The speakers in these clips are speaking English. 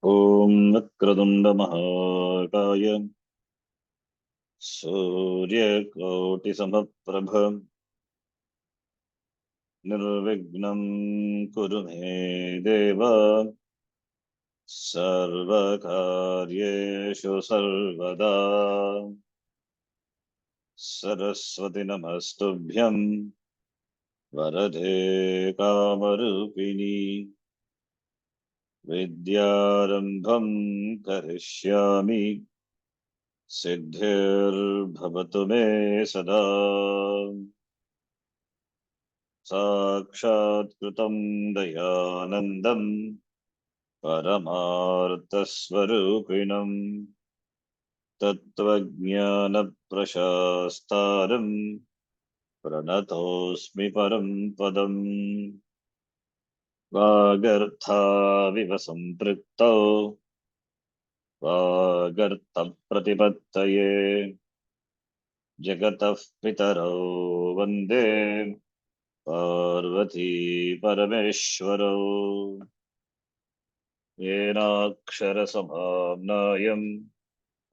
ॐ वक्रतुण्डमहाकाय सूर्यकोटिसमप्रभ निर्विघ्नं कुरु मे देव सर्वकार्येषु सर्वदा। सरस्वती नमस्तुभ्यं वरदे कामरूपिणी विद्यारम्भं करिष्यामि सिद्धिर्भवतु मे सदा। साक्षात्कृतं दयानन्दं परमार्थस्वरूपिणं तत्त्वज्ञानप्रशास्तारं प्रणतोऽस्मि परं पदम्। वागर्थाविव सम्पृक्तौ वागर्थप्रतिपत्तये जगतः पितरौ वन्दे पार्वती परमेश्वरौ। येनाक्षरसमाम्नायम्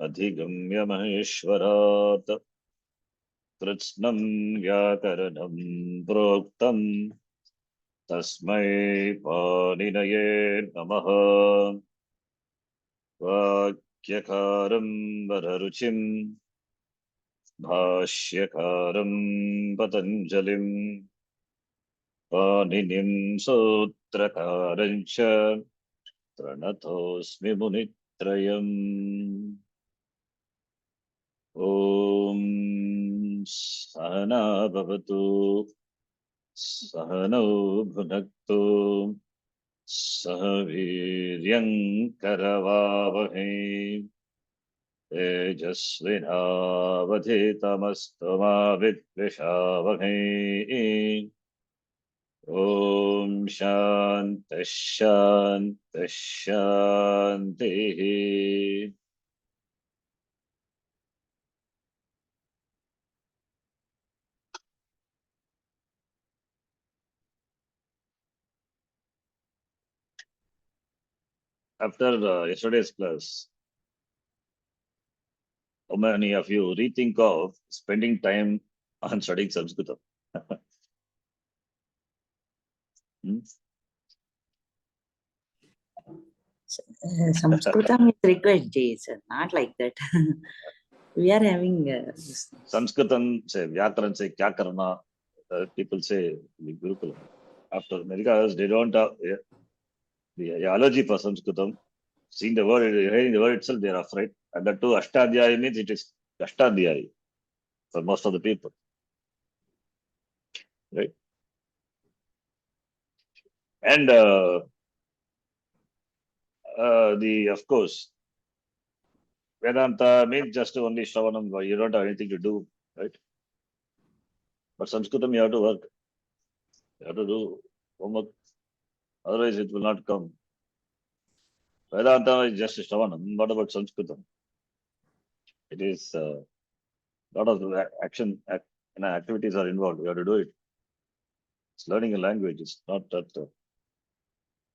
अधिगम्य महेश्वरात् कृत्स्नं व्याकरणं प्रोक्तम् तस्मै पाणिनये नमः। वाक्यकारं वररुचिं भाष्यकारं पतञ्जलिं पाणिनिं सूत्रकारं च प्रणतोऽस्मि मुनित्रयम्। ॐ सहना भवतु सहनौ भुनक्तु सह वीर्यं करवावहै तेजस्विनावधीतमस्तु मा विद्विषावहै। ॐ शान्तिः शान्तिः शान्तिः। After yesterday's class, how many of you rethink of spending time on studying Sanskritam? Sanskritam is required, sir. Not like that. We are having Sanskritam say Vyakaran say kya karna. People say Gurukulam. After Americas, they don't have the allergy for Sanskritam. Seeing the word, hearing the word itself, they are afraid. And that too, Ashtadhyayi means it is Ashtadhyayi for most of the people. Right? And of course, Vedanta means just only Shravanam, you don't have anything to do, right? But Sanskritam, you have to work. You have to do homework. Otherwise, it will not come. Vedanta is just Shravanam. What about Sanskritam? It is a lot of action, activities are involved. We have to do it. It's learning a language. It's not that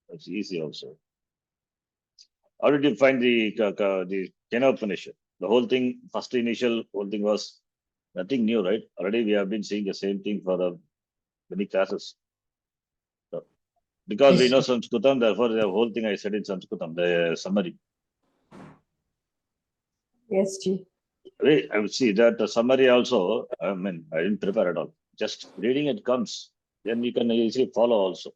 it's easy also. How did you find the Kena Upanishad? The whole thing, first initial whole thing was nothing new, right? Already we have been seeing the same thing for many classes. So, because we know Sanskritam, therefore the whole thing I said in Sanskritam, the summary. Yes, Ji. I would see that the summary also, I mean, I didn't prepare at all. Just reading it comes, then you can easily follow also.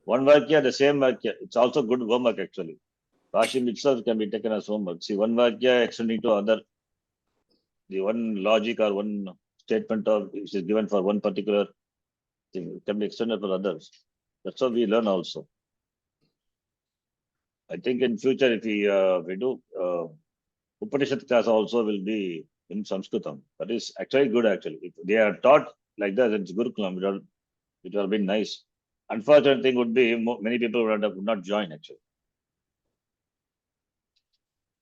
One Vakya, the same Vakya, it's also good homework actually. Rashim itself can be taken as homework. See, one Vakya extending to other, the one logic or one statement of which is given for one particular thing can be extended for others. That's how we learn also. I think in future, if we do Upanishad class also will be in Sanskritam. That is actually good actually. If they are taught like that, it's Gurukulam, it would have been nice. Unfortunate thing would be many people would not join actually.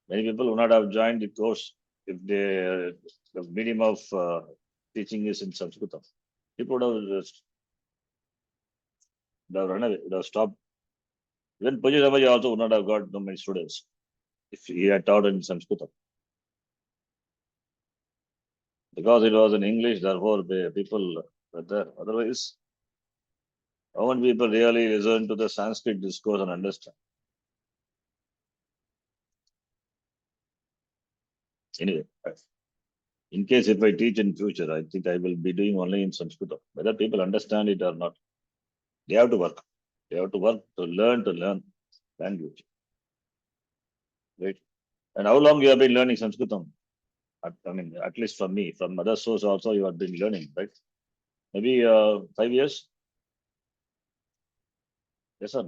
Many people would not have joined the course if the medium of teaching is in Sanskritam. People would have run away, would have stopped Even Puji Ramaji also would not have got so many students if he had taught in Sanskrit. Because it was in English, therefore people were there. Otherwise, how many people really listen to the Sanskrit discourse and understand? Anyway, in case if I teach in future, I think I will be doing only in Sanskrit. Whether people understand it or not, they have to work. They have to work to learn language. Right? And how long you have been learning Sanskritam? I mean, at least from me, from other source also you have been learning, right? Maybe 5 years? Yes or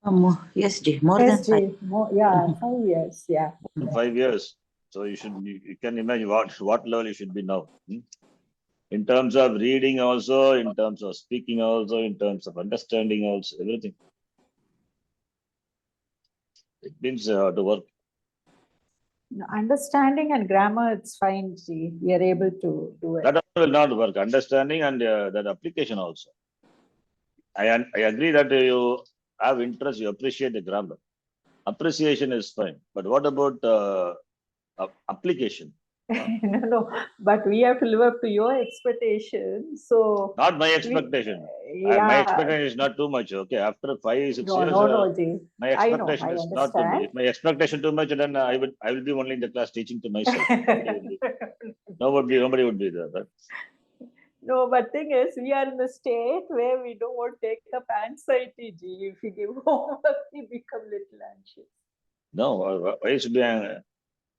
no? Yes, Ji, more Yes, than 5. Ji. Yeah, 5 years. Yeah. 5 years. So you can imagine what level you should be now. In terms of reading also, in terms of speaking also, in terms of understanding also, everything. It means to work. Understanding and grammar, it's fine, Ji. We are able to do it. That will not work. Understanding and that application also. I agree that you have interest, you appreciate the grammar. Appreciation is fine. But what about application? No, but we have to live up to your expectations. So Not my expectation. My yeah, expectation is not too much. Okay, after 5, 6 years, no, Ji. my I know, expectation I is not too much. understand. If my expectation too much, then I will be only in the class teaching to myself. Nobody would be there. Right? No, but thing is, we are in a state where we don't want to take up anxiety, Ji. If we give homework, we become little anxious. No, why should be?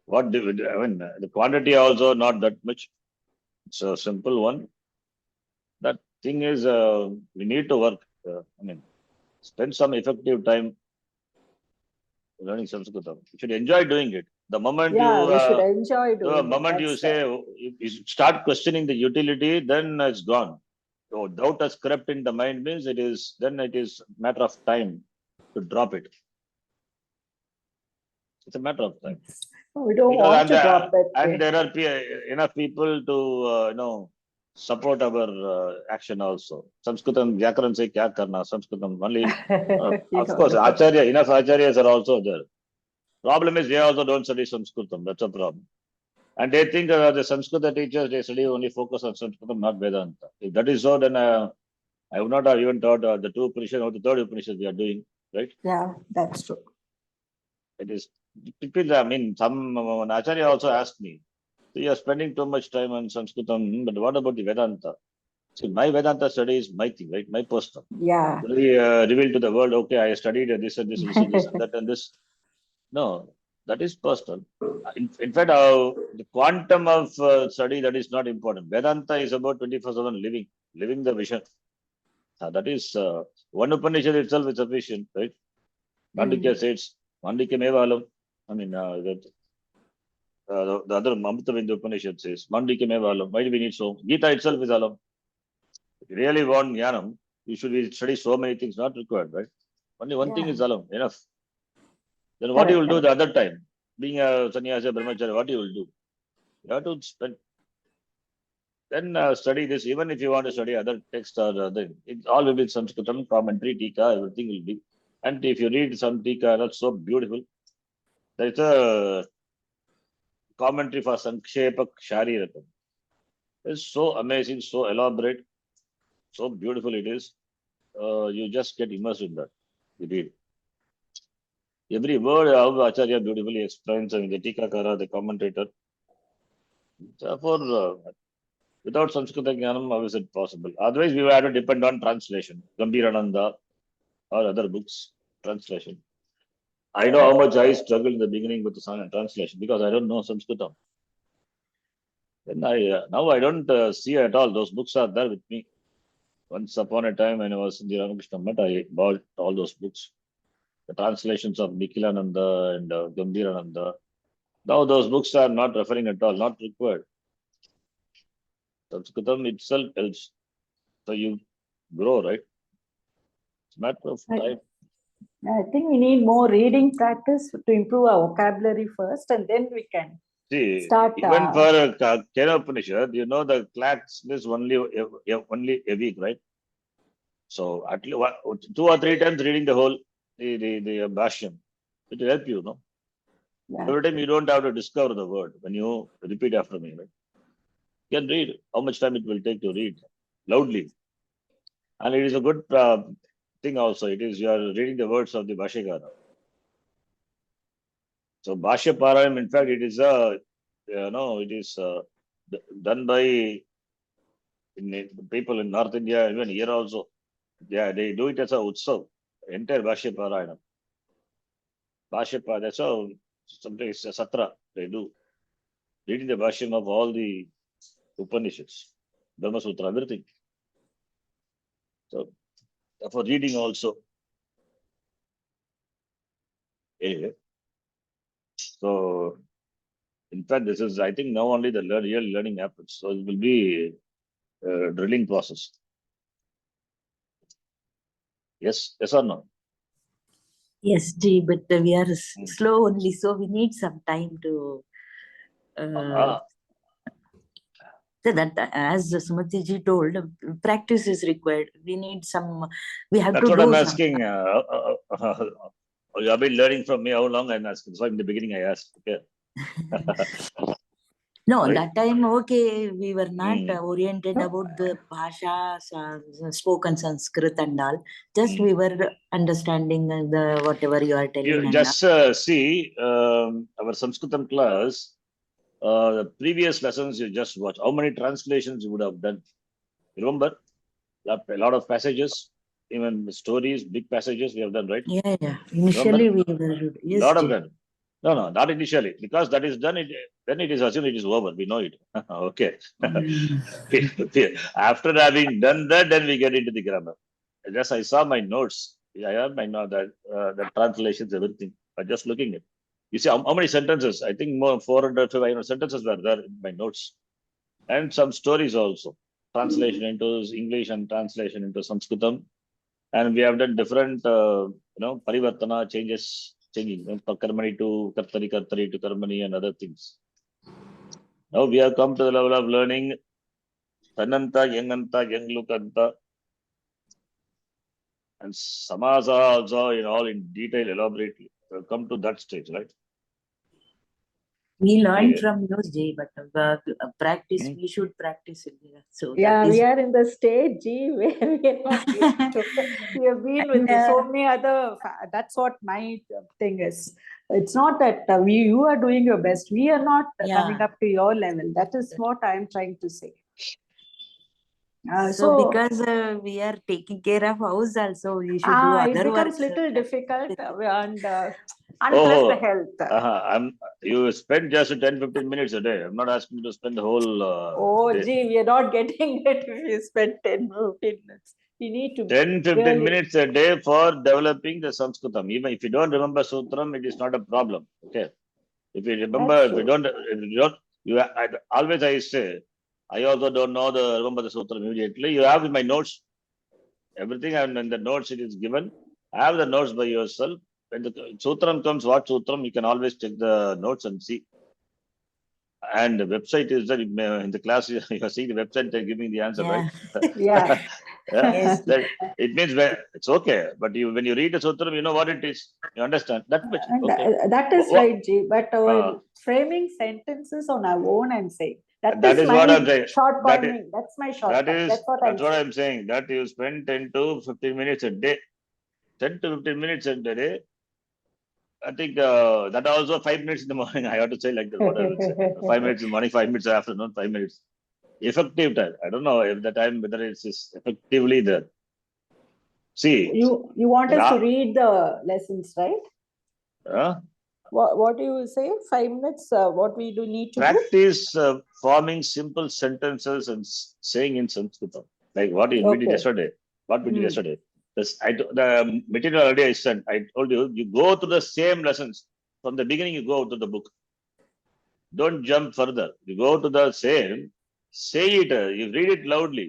What do I mean? The quantity also not that much. It's a simple one. That thing is, we need to work. I mean, spend some effective time learning Sanskritam. You should enjoy doing it. The moment We should enjoy doing the it. moment you say you start questioning the utility, then it's gone. So doubt has crept in the mind means it is matter of time to drop it. It's a matter of time. We don't Because want to drop it. and there are enough people to support our action also. Sanskritam Vyakaran say kya karna? Sanskritam only. Of course, enough acharyas are also there. Problem is they also don't study Sanskritam. That's a problem. And they think the Sanskrit teachers, they study only focus on Sanskritam, not Vedanta. If that is so, then I would not have even taught the 2 Upanishads or the 3rd Upanishad we are doing, right? Yeah, that's true. It is, I mean, an Acharya also asked me, so you are spending too much time on Sanskritam, but what about the Vedanta? See, my Vedanta study is my thing, right? My personal. Yeah. Really reveal to the world, okay, I studied this and this and this and this and that and this. No, that is personal. In fact, the quantum of study, that is not important. Vedanta is about 24/7 living the vision. That is one Upanishad itself is sufficient, right? Mandukya says, Mandukya mevalam. I mean, the other Amrita Bindu Upanishad says, Mandukya mevalam. Why do we need so? Gita itself is alam. If you really want jnanam, you should be study so many things, not required, right? Only one thing is alam, enough. Then what you will do the other time? Being a sannyasa, brahmachari, what you will do? You have to spend. Then study this. Even if you want to study other text or other, it all will be Sanskritam, commentary, tika, everything will be. And if you read some tika, that's so beautiful. There is a commentary for Sankshepak Sharirakam. It's so amazing, so elaborate, so beautiful it is. You just get immersed in that. You read. Every word how Acharya beautifully explains, I mean, the Tikakara, the commentator. Therefore, without Sanskrit Jnanam, how is it possible? Otherwise, we will have to depend on translation, Gambhirananda or other books, translation. I know how much I struggled in the beginning with the translation because I don't know Sanskritam. Then now I don't see at all. Those books are there with me. Once upon a time, when I was in the Ramakrishna Math, I bought all those books. The translations of Nikhilananda and Gambhirananda. Now those books are not referring at all, not required. Sanskritam itself helps. So you grow, right? It's a matter of time. I think we need more reading practice to improve our vocabulary first, and then we can start. Even for Kena Upanishad, the class is only a week, right? So at least 2 or 3 times reading the whole. the Bhashyam. It will help you, no? Yeah. Every time you don't have to discover the word when you repeat after me, right? You can read how much time it will take to read loudly. And it is a good thing also. It is you are reading the words of the Bhashyakara. So Bhashya Parayam, in fact, it is it is done by people in North India, even here also. Yeah, they do it as a utsav, entire Bhashya Parayam. Bhashya Parayam, that's how something is a satra they do. Reading the Bhashyam of all the Upanishads, Brahma Sutra, everything. So for reading also. Anyway, so in fact, this is, I think, now only the real learning happens. So it will be a drilling process. Yes, yes or no? Yes, Ji, but we are Hmm. slow only, so we need some time to. Ah, So that, as Sumati ji told, practice is required. We need some. We have that's to what do I'm some. asking. You have been learning from me. How long I'm asking? So in the beginning, I asked. Okay. No, Right? that time, okay, we were not Hmm. oriented about the bhasha, spoken Sanskrit and all. Just Hmm. we were understanding the whatever you are telling You and all. just see our Sanskritam class, the previous lessons you just watched. How many translations you would have done? Remember? A lot of passages, even stories, big passages we have done, right? Yeah, yeah. Remember? Initially we were, yes, Lot of Ji. them. No, not initially, because that is done. Then it is assumed it is over. We know it. Okay. After having done that, then we get into the grammar. Just I saw my notes. I have my note that the translations, everything. But just looking at. You see how many sentences? I think more 400, 500 sentences were there in my notes, and some stories also. Translation into English and translation into Sanskritam, and we have done different parivartana changes, changing karmani to kartari, kartari to karmani, and other things. Now we have come to the level of learning tananta, yanganta, yanglukanta, and samasa also in all in detail elaborately. We have come to that stage, right? We learned Yeah. from yours, Ji, but practice, Hmm. we should practice it. So Yeah, that is. we are in the stage, G, where we are not able to. We have been with And, so many other. That's what my thing is. It's not that you are doing your best. We are not coming Yeah. up to your level. That is what I am trying to say. So because we are taking care of house also, we should do It other becomes works. little difficult and Oh, plus the health. you spend just 10-15 minutes a day. I'm not asking you to spend the whole Oh, day. gee, we are not getting it if you spend 10-15 minutes. We need to 10-15 really. minutes a day for developing the Sanskritam. Even if you don't remember Sutram, it is not a problem. Okay. If you remember, That's if you true. don't, always I say, I also don't know remember the Sutram immediately. You have in my notes, everything, and in the notes it is given. Have the notes by yourself. When the Sutram comes, what Sutram, you can always check the notes and see. And the website is that in the class, you are seeing the website, they're giving the answer, right? Yeah. Yes. That it means it's okay. But when you read the Sutram, you know what it is. You understand that much. And Okay. that is right, G. But Uh, framing sentences on our own and saying that that is is what my I'm saying. shortcoming. That's my shortcut. That's what I'm That's what saying. I'm saying. That you spend 10 to 15 minutes a day. 10 to 15 minutes a day. I think that also 5 minutes in the morning. I have to say like that. What I will say. 5 minutes in the morning, 5 minutes in the afternoon, 5 minutes. Effective time. I don't know if the time whether it's effectively there. See, You want us to Ra, read the lessons, right? uh, What do you say? 5 minutes. What we do need to do? practice forming simple sentences and saying in Sanskrit. Like what we did Okay. yesterday. What we did Hmm. yesterday. The material already I sent. I told you, you go to the same lessons. From the beginning, you go to the book. Don't jump further. You go to the same, say it, you read it loudly.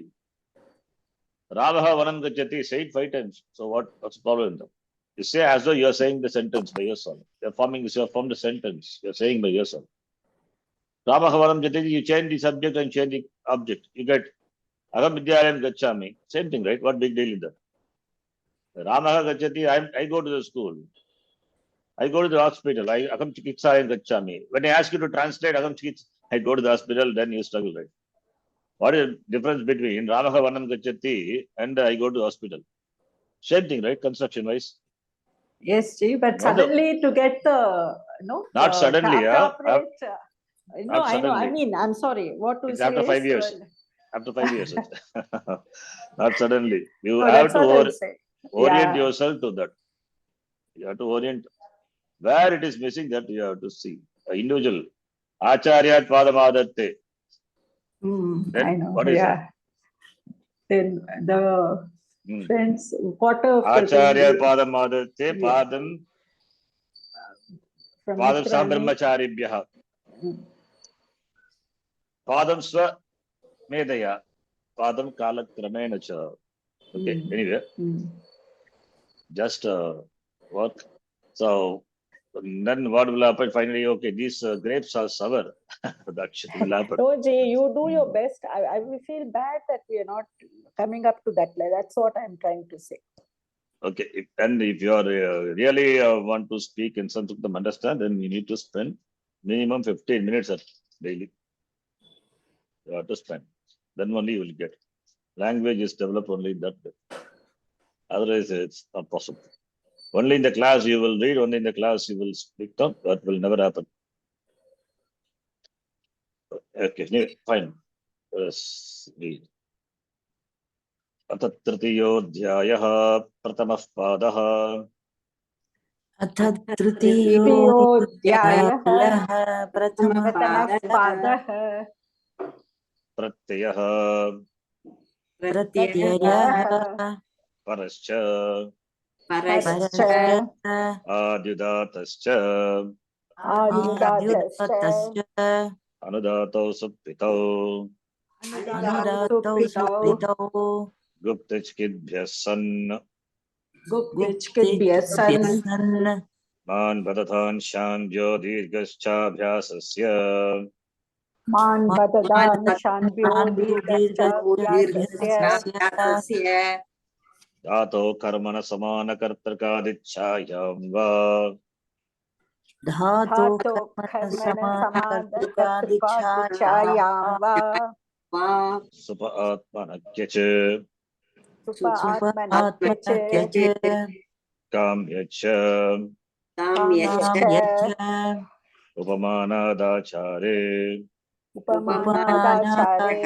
Ravaha Vanam Gachati, say it 5 times. So what's the problem? You say as though you're saying the sentence by yourself. You're forming the sentence. You're saying by yourself. Ravaha Vanam Gachati, you change the subject and change the object. You get Agam Vidyalayam Gachami. Same thing, right? What big deal is that? Ramaha gacchati, I go to the school. I go to the hospital. Aham chikitsayam gacchami. When I ask you to translate aham chikits, I go to the hospital, then you struggle, right? What is the difference between Ramaha vanam gacchati and I go to the hospital? Same thing, right? Construction wise. Yes, Ji, but Not the- suddenly to get the Not suddenly, appropriate. No, not I know. I suddenly. mean, I'm sorry. What to It's say after 5 is, years. After 5 years. Not suddenly. You no, have that's to what I'm saying. orient Yeah. yourself to that. You have to orient where it is missing, that you have to see. Individual. Acharyat padamadatte. Then I know. what is that? Yeah. Then the Hmm. friends, what of the Acharya thing padamadatte Yeah. padam from padam Mitrani? sambrahmacharibhyah. Mm. Padam swa medaya. Padam kalakramena cha. Okay, anyway, just work. So then what will happen finally? Okay, these grapes are sour. That shit will happen. No, Jay, you do your best. I will feel bad that we are not coming up to that level. That's what I'm trying to say. Okay, and if you are really want to speak in Sanskrit, understand, then you need to spend minimum 15 minutes daily. You have to spend. Then only you will get. Language is developed only in that way. Otherwise, it's not possible. Only in the class you will read, only in the class you will speak up. That will never happen. Okay, fine. Let's read. अथ तृतीयोऽध्यायः प्रथमः पादः अथ तृतीयोऽध्यायः प्रथमः प्रथमः पादः प्रत्ययः प्रत्ययः परश्च परश्च आद्युदातश्च आद्युदातश्च अनुदातौ सुप्तितौ अनुदातौ सुप्तितौ गुप्तचिकिद्भ्यः सन् गुप्तचिकिद्भ्यः सन् मान् वदथांशान्भ्यो दीर्घश्चाभ्यासस्य मान् वददांशान्भ्यो दीर्घश्चाभ्यासस्य धातो कर्मण समानकर्तृकादिच्छायां वा धातो धातो कर्मण समानकर्तृकादिच्छायां वा सुप आत्मनक्य च सुपात्मनक्य च काम्य च उपमानादाचारे उपमानादाचारे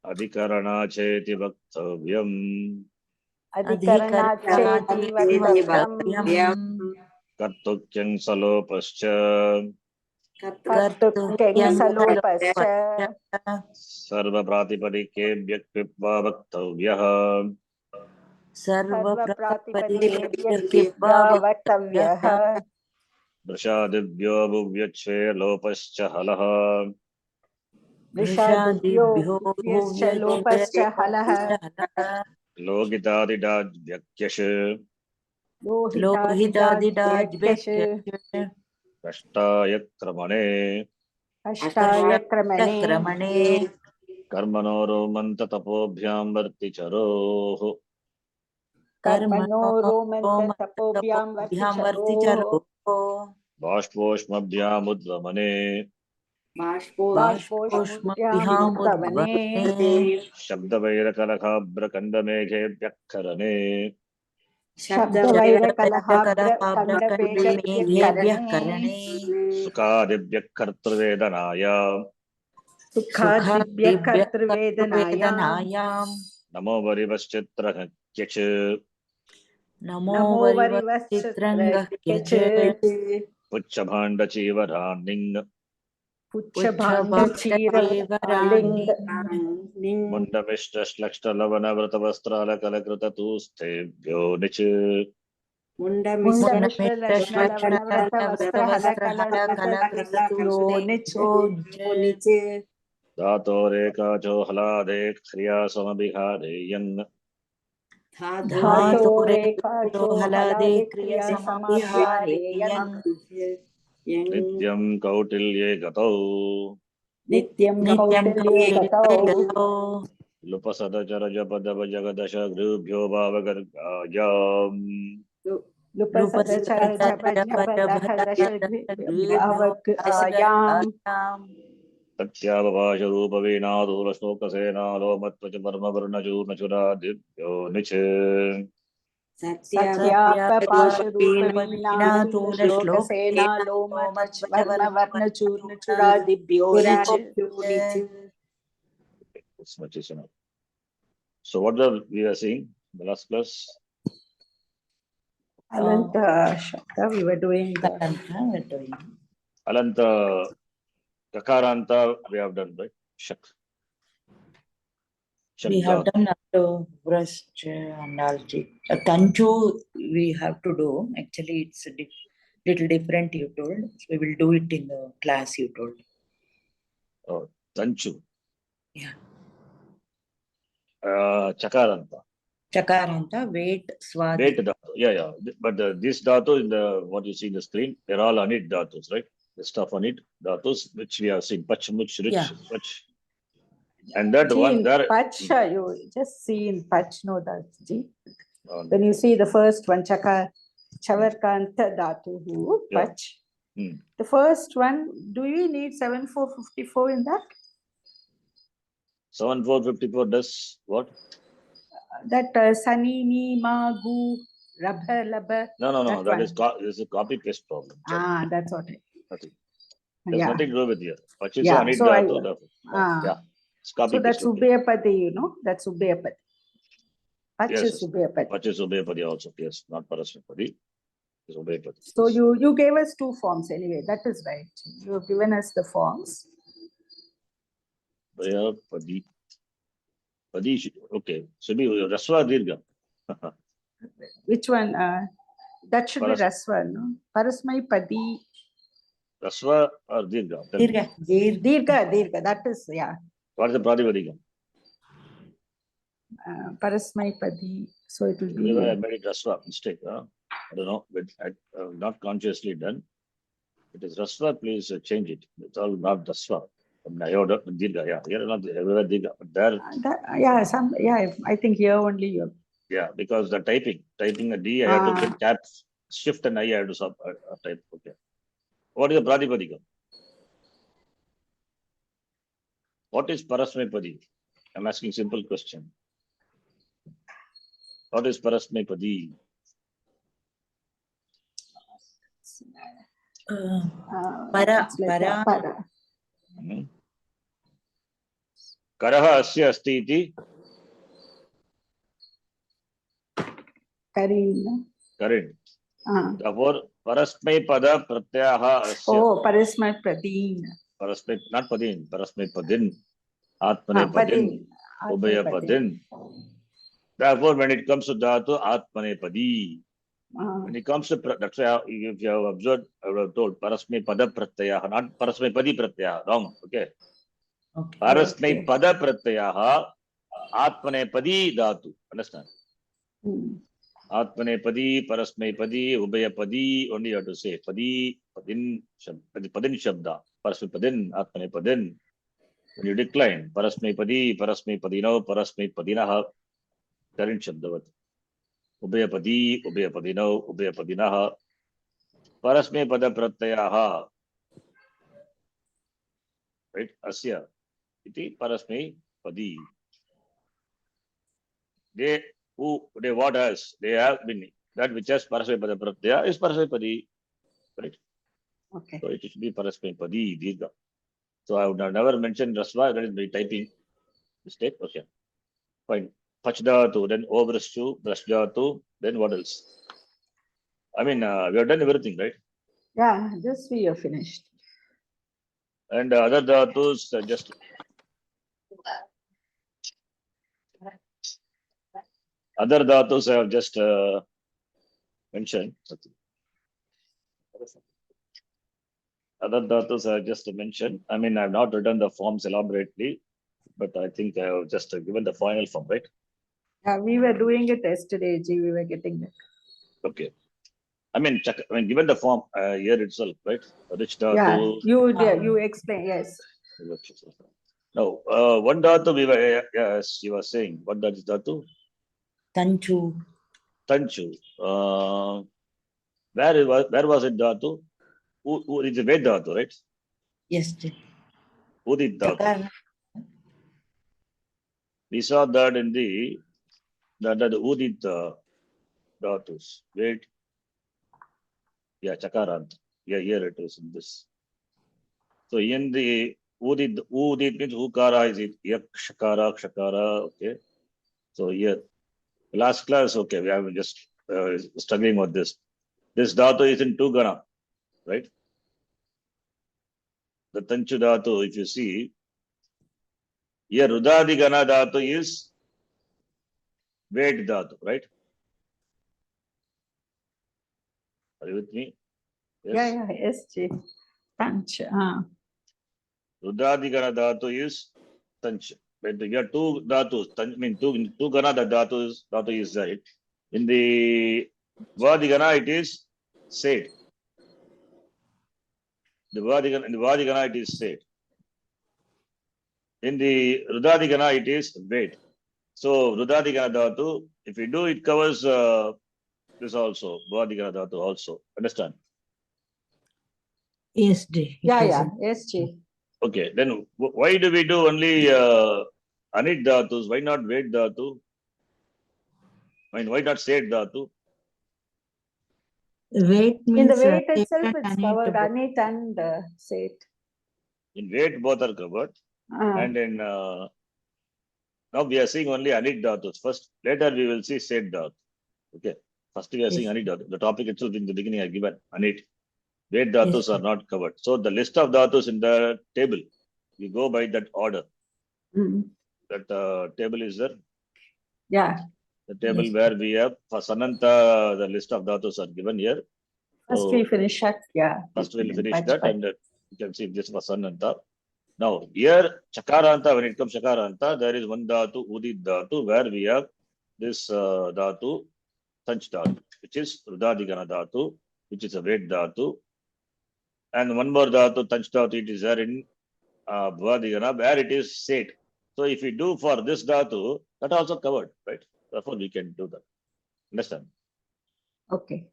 अधिकरणाचेति वक्तव्यम् अधिकरणाचेति वक्तव्यम् कर्तुक्यं सलोपश्च कर्तुक्यं सलोपश्च सर्वप्रातिपदिकेभ्यः कृत्वा वक्तव्यः सर्वप्रातिपदिकेभ्यः वक्तव्यः वृषादिभ्यो भुव्यच्छे लोपश्च हलः वृषादिभ्यो भुव्यश्च लोपश्च हलः लोकितादिडाद्व्यक्यश् लोहितादिडाद्यक्यश् कष्टाय क्रमणे अष्टाय क्रमणे कर्मणो रोमन्ततपोभ्यां वर्तिचरोः कर्मणो रोमन्ततपोभ्यां वर्तिचरोः बाष्पोष्मभ्यामुद्वमने बाष्पोष्मभ्यामुद्गमने शब्दवैरकलकाभ्रकण्डमेघेभ्यः करणे शब्दवैरकलहाभ्रकण्डमेघेभ्यः करणे सुखादिभ्यः कर्तृवेदनाय सुखादिभ्यः कर्तृवेदनायां नमो वरिवश्चित्रहत्यच नमो वरिवश्चित्रङ्गह्यच पुच्छभाण्डचीवरान्निङ् पुच्छभाण्डचीरलिङ्ग मुण्डमिष्टश्लक्ष्टलवनव्रतवस्त्रालकलकृततूस्थेभ्यो निच धातोरेकाचो हलादे क्रियासमभिहारेयन् धातोरेकाचो हलादे क्रियासमभिहारेयन् नित्यं कौटिल्ये गतौ नित्यं कौटिल्ये गतौ Lupasada Japadava Jagadasha Grubhyo Bhavagargayam. Lupasada chara japa japa daha dasha bhavak ayam. Satyavavasha Rupa Vinadula Shloka Sena Lomatvaja Parma Varna Churna Chura Dibyo Niche. Satyapa pasha rupa veena tula shloka sena loma varna varna churna chura dibyo niche. This much is enough. So what we are seeing the last class? Alanta Shakta, we were doing the Alanta Kakaranta we have done, right? Shak. We have done after brush and all. Tanchu we have to do. Actually, it's a little different, you told. We will do it in the class, you told. Oh, Tanchu. Yeah. Chakaranta. Chakaranta, wait, swadi. Wait dhatu. Yeah. But this dhatu in the what you see in the screen, they're all anit dhatus, right? The stuff anit dhatus, which we have seen. Pach, much, rich, Yeah. pach. And that one there. Pacha, you just see in Pach, no, that's G. When you see the first one, Chavarkanta Dhatu, Pach. Yeah. The first one, do you need 7454 in that? 7454 does what? That Sani, Ni, Ma, Gu, Rabha, Labha. No. That is a copy paste problem. Ah, that's what Nothing. There's nothing to do with here. Pach is yeah. anit So dhatu. yeah. It's copy So that's paste. Ubhayapadi, you know, that's Ubhayapadi. Pach is Ubhayapadi. Pach is Ubhayapadi also, yes, not Parasmapadi. It's Ubhayapadi. So you gave us two forms anyway, that is right. You have given us the forms. Ubhayapadi. Padi, okay. Should be Rasva Dirga. Which one? That should be Rasva, no? Parasmai Padi. Rasva or Dirga? Dirga. That is, yeah. What is the Pradipadika? Parasmai Padi. So it will be. I made it Rasva, mistake. I don't know, but not consciously done. It is Rasva, please change it. It's all not Rasva. I heard Dirga, yeah. Here not everywhere Dirga, but there. I think here only you. Yeah, because the typing a D, I have to tap shift and I have to type. Okay. What is the Pradipadika? What is Parasmepadi? I'm asking simple question. What is Parasmepadi? Para. Karaha asya asti iti? Karin. Therefore, Parasmai pada pratyaha asya. Oh, Parasmai Padin. Parasmai, not Padin, Parasmai Padin. Atmane Padin. Ubhaya Padin. Therefore, when it comes to Dhatu, Atmane Padi. When it comes to, that's why if you have observed, I would have told Parasmai pada pratyaha, not Parasmai Padi pratyaha. Wrong, okay. Parasmai pada pratyaha, Atmane Padi Dhatu. Understand? Atmane Padi, Parasmai Padi, Ubhaya Padi, only you have to say Padi, Padin Shabda, Parasmai Padin, Atmane Padin. When you decline, Parasmai Padi, Parasmai Padino, Parasmai Padinaha, current Shabdavat. Ubhaya Padi, Ubhaya Padino, Ubhaya Padinaha, Parasmai Pada Pratyaha. Right? Asya. Iti Parasmai Padi. They what has, they have been, that which has Parasmai Pada Pratyaya is Parasmai Padi. Right? Okay. So it should be Parasmai Padi, Dirga. So I would have never mentioned Rasva, that is by typing mistake. Okay. Fine. Pachdatu, then Obrashu, Brashdatu, then what else? I mean, we have done everything, right? Yeah, this we have finished. And other dhatus just. Other dhatus I have just mentioned. Other dhatus I have just mentioned. I mean, I have not written the forms elaborately, but I think I have just given the final form, right? Yeah, we were doing it yesterday, G. We were getting it. Okay. I mean, given the form here itself, right? Rich dhatu. Yeah, you explain, yes. No, one dhatu we were, yes, you were saying. What that is dhatu? Tanchu. Tanchu. Where was it dhatu? It's a Ved dhatu, right? Yes, Ji. Udit dhatu. Chakara. We saw that in the Udit dhatus. Wait. Yeah, Chakarant. Yeah, here it is in this. So in the Udit means Ukara, is it Yak, Shakara, Shakara, okay. So here, last class, okay, we have just struggling with this. This dhatu is in two gana, right? The Tanchu dhatu, if you see, here Rudadi gana dhatu is Ved dhatu, right? Are you with me? Yes. Yeah, yes, Ji. Tanch. Rudadi gana dhatu is Tanch. But here two dhatus, two gana the dhatu is right. In the Vadi gana it is said. In the Vadi gana it is said. In the Rudadi gana it is Ved. So Rudadi gana dhatu, if we do, it covers this also, Vadi gana dhatu also. Understand? Yes, Ji. Yeah, yes, Ji. Okay, then why do we do only Anit dhatus? Why not Ved dhatu? I mean, why not said dhatu? Weight means In the weight Seth itself, and it's Anit covered both. Anit and Seth. In Ved both are covered. And in now we are seeing only Anit dhatus. First, later we will see said dhatu. Okay. First we are seeing Yes. Anit dhatu. The topic itself in the beginning I given Anit. Ved dhatus Yes, are not covered. So the list of dhatus in the table, we go by that order. That table is there. Yeah. The table Yes. where we have for Sananta, the list of dhatus are given here. First So we finish that. Yeah. first we'll finish Batch that by- and you can see this was Sananta. Now here Chakaranta, when it comes Chakaranta, there is one dhatu, Udit dhatu, where we have this dhatu, Tanch dhatu, which is Rudadigana dhatu, which is a Ved dhatu. And one more dhatu, Tanch dhatu, it is there in Bhuvadigana, where it is said. So if we do for this dhatu, that also covered, right? Therefore we can do that. Understand? Okay.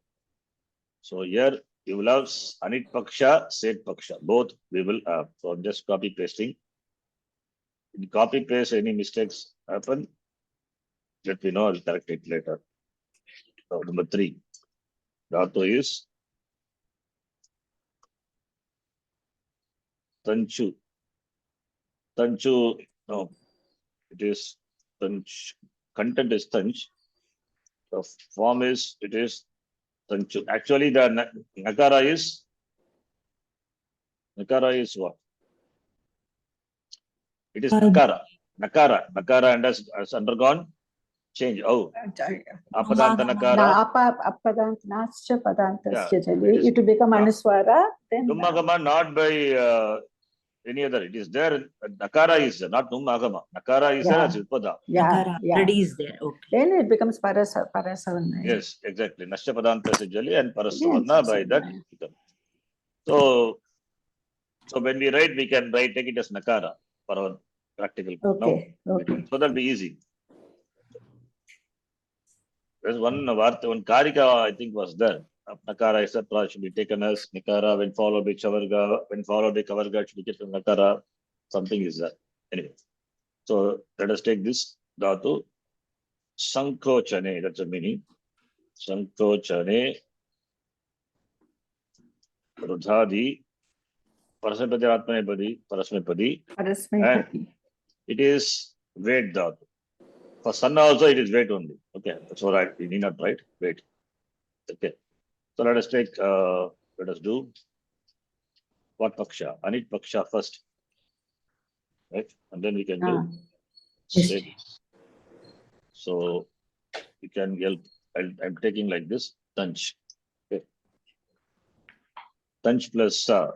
So here you will have Anit Paksha, Said Paksha. Both we will have. So I'm just copy pasting. In copy paste, any mistakes happen, let me know, I'll correct it later. So number 3. Dhatu is Tanchu. Tanchu, no, it is Tanch. Content is Tanch. The form is, it is Tanchu. Actually, the Nakara is what? It is Nakara. Nakara and has undergone change. Oh, Apadanta Nakara. Apadantnascha padantascha Yeah, jali. It will become Anuswara. Then Nummagama not by any other. It is there. Nakara is there, not Nummagama. Nakara is there as Upada. Nakara yeah. already is there. Okay. Then it becomes Parasavanna. Yes, exactly. Nashya Padanta Sijali and Parasavarna by that. So when we write, we can take it as Nakara for our practical. Okay. Now, Okay. so that'll be easy. There's one Karika, I think, was there. Nakara, etc. should be taken as Nikara when followed by Chavarga, when followed by Kavarga should be taken Nakara. Something is there. Anyway, so let us take this dhatu. Sankochane, that's the meaning. Sankochane, Rudhadi, Parasmapadi, Atmanepadi, Parasmapadi. Parasmapadi. It is Ved dhatu. For Sanna also it is Ved only. Okay, that's all right. We need not write Ved. Okay. So let us do what Paksha? Anit Paksha first. Right? And then we can do Yes. So you can help. I'm taking like this. Tanch. Okay. Tanch plus Sa.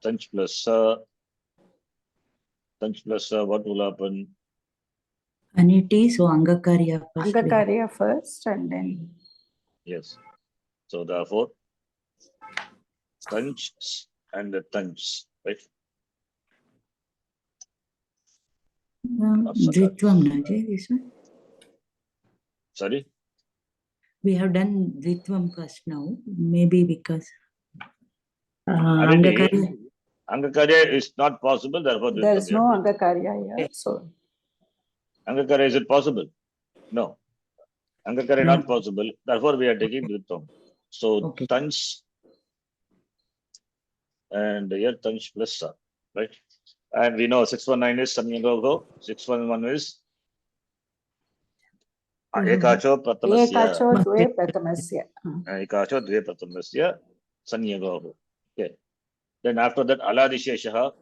Tanch plus Sa. Tanch plus Sa. What will happen? Aniti, so Angakarya first. Angakarya first and then. Yes. So therefore, Tanch and the Tanch. Right? Dvitvam, Najay, this one. Sorry? We have done Dvitvam first now. Maybe because Aditi, Angakarya. Angakarya is not possible, therefore There Dvitvam is we no are doing. Angakarya here. So Angakarya, is it possible? No. Angakarya No. not possible, therefore we are taking Dvitvam. So Okay. Tanch and here Tanch plus Sa, right? And we know 619 is Samyagogo, 611 is Ekacho Pratamasya. Ekacho Dve Pratamasya. Ekacho Dve Pratamasya Sanyagogo. Okay. Then after that, Aladisheshaha,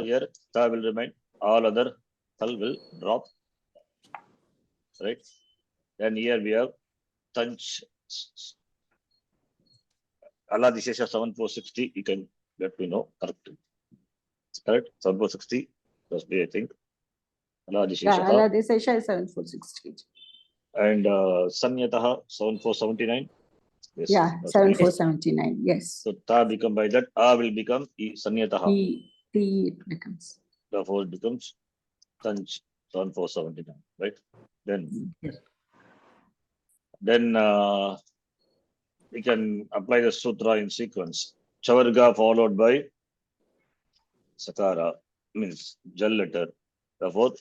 here Ta will remain, all other Tal will drop, right? Then here we have Tanch Aladishesha 7460, you can let me know correctly. Correct? 7460 must be, I think. Aladisheshaha. Aladishesha is 7460. And Sanyataha 7479. Yes, Yeah, must be. 7479. Yes. So Ta become by that, A will become Sanyataha. T it becomes. Therefore it becomes Tanch 7479, right? Then we can apply the sutra in sequence. Chavarga followed by Sakara, means Jal letter. Therefore,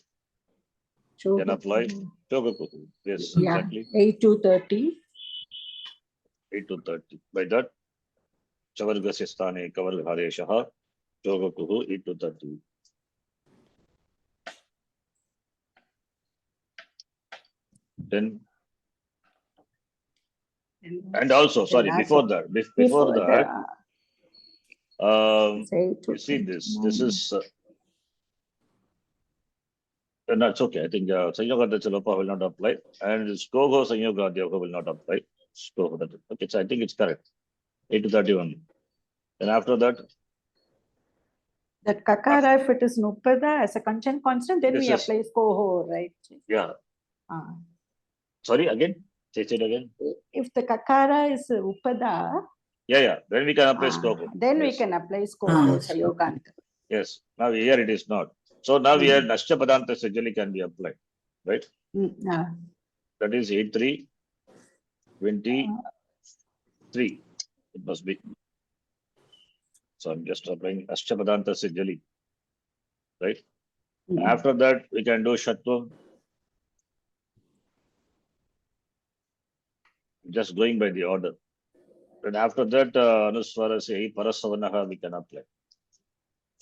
can apply Chogakuhu. Yes, Yeah, exactly. 8 to 30. 8 to 30. By that, Chavarga Sistane Kavarghadeshaha, Chogakuhu 8 to 30. Then, and also, sorry, before that, you see this is, that's okay. I think Sanyogadachalopa will not apply, and Skogo Sanyogadhyaka will not apply. Okay, so I think it's correct. 8 to 31. Then after that, that Kakara, if it is Nupada as a conjunct constant, then we apply Skoho, right? Yeah. Sorry, again? Say it again. If the Kakara is Upada, yeah, then we can apply Skoho. Then we can apply Skoho, Sayoganta. Yes, now here it is not. So now here Nashya Padanta Sajali can be applied, right? That is 8323. It must be. So I'm just applying Nashya Padanta Sajali, right? After that, we can do Shatvam. Just going by the order. And after that, Anuswara say Parasavanaha we can apply.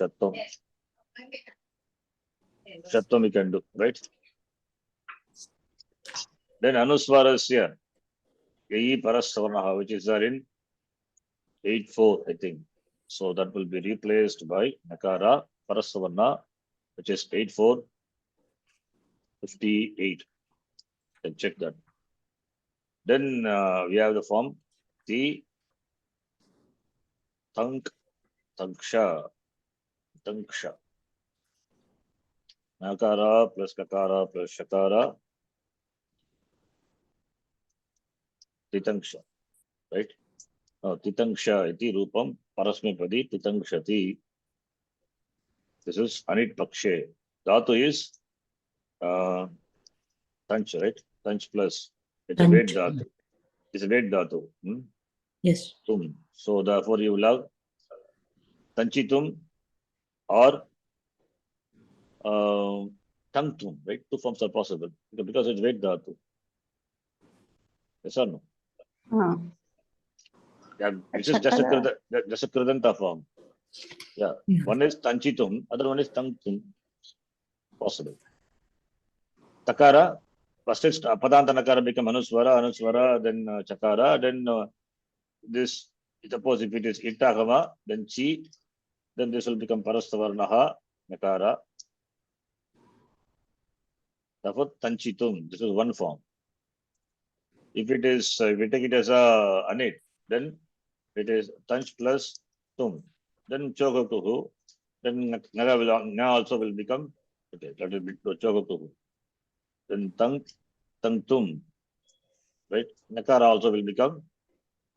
Shatvam. Shatvam we can do, right? Then Anuswarasya, Yayi Parasavanaha, which is there in 8-4, I think. So that will be replaced by Nakara Parasavana, which is 8-4-58. Can check that. Then we have the form T Tanksha. Nakara plus Kakara plus Shakara. Titanksha, right? Titanksha iti rupam parasmipadi titankszati. This is Anit Pakshe. Dhatu is Tanch, right? Tanch plus. It's a weight dhatu. It's a weight dhatu. Yes. Tum. So therefore you will have Tanchitum or Tangtum, right? Two forms are possible because it's weight dhatu. Yes or no? Yeah, which is just a Kridanta form. Yeah. One is Tanchitum, other one is Tangtum. Possible. Takara, first is Padanta Nakara become Anuswara, then Chakara, then this, suppose if it is Ittagama, then Chi, then this will become Parastavarnaha, Nakara. Therefore, Tanchitum, this is one form. If it is, if we take it as a Anit, then it is Tanch plus Tum. Then Chogokuhu, then Naga also will become, okay, that will be Chogokuhu. Then Tangtum, right? Nakara also will become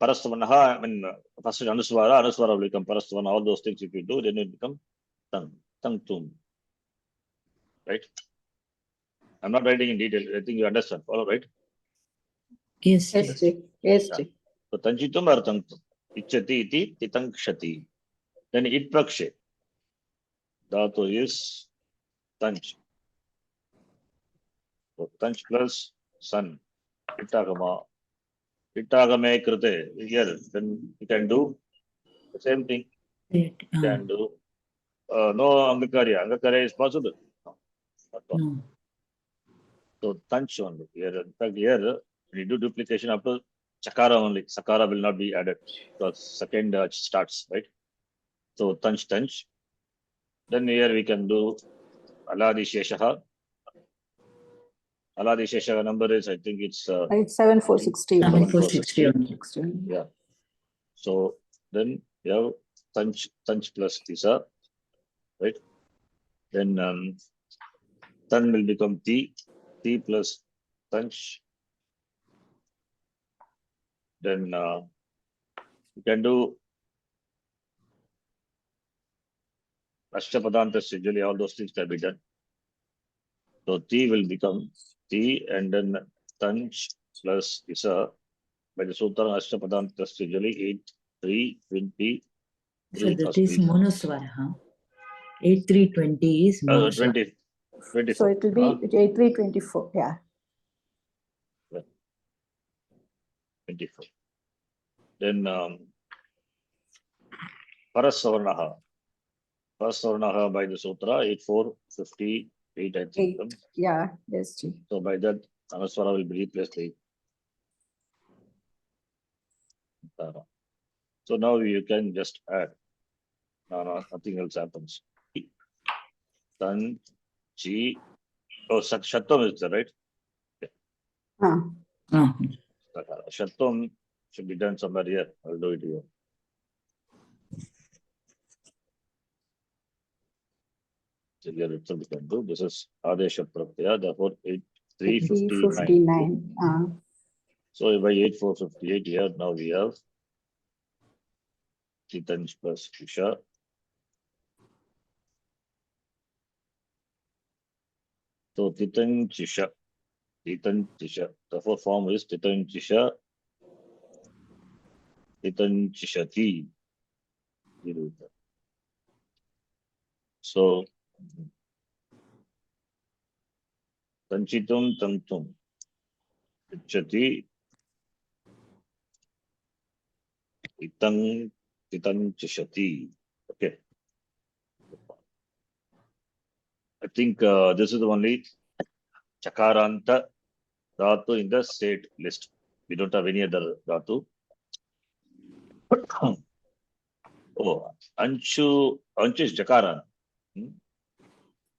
Parastavanaha. I mean, first is Anuswara will become Parastavana. All those things if you do, then it will become Tangtum. right? I'm not writing in detail. I think you understand. All right. Yes, Yes, yes. Ji. Yes, Ji. So tanchitum arthanktum. Ichati iti titankhshati. Then it prakshe. Dhatu is tanch. So tanch plus sun. Itagama. Itagame krute. Here, then you can do the same thing. Right. You can do no angakarya. Angakarya is possible. No, not possible. No. So tanch only. Here, in fact, here when you do duplication up to chakara only. Sakara will not be added because second starts, right? So tanch. Then here we can do aladi sheshaha. Aladi sheshaha number is, I think it's It's 7460. 7460. Yeah. So then you have tanch plus tisa, right? Then tan will become t plus tanch. Then you can do Ashtapadantas, usually all those things can be done. So t will become t and then tanch plus isa. By the Sutra Ashtapadantas, usually 8, 3, 20. So that is monoswara, huh? 8320 is monoswara. 20, 24. So it will be 8324. Yeah. 24. Then Parasavarnaha. Parasavarnaha by the Sutra 8458, I think. 8. Yeah. Yes, Ji. So by that, Anaswara will be replaced by Tara. So now you can just add. No, nothing else happens. Tan, Chi. Oh, Shattam is there, right? Ah. Shattam should be done somewhere here. I'll do it here. So here itself we can do. This is Adesha Pratyaya, therefore 8359. 359. So by 8458 here, now we have Titanj plus Isha. So Titanjisha. The fourth form is Titanjisha. Titanjishati. So Tanchitum Tantum. Ichati. Titanjishati. Okay. I think this is the only Chakaranta Dhatu in the state list. We don't have any other Dhatu. Oh, Anchu is Jakaranta.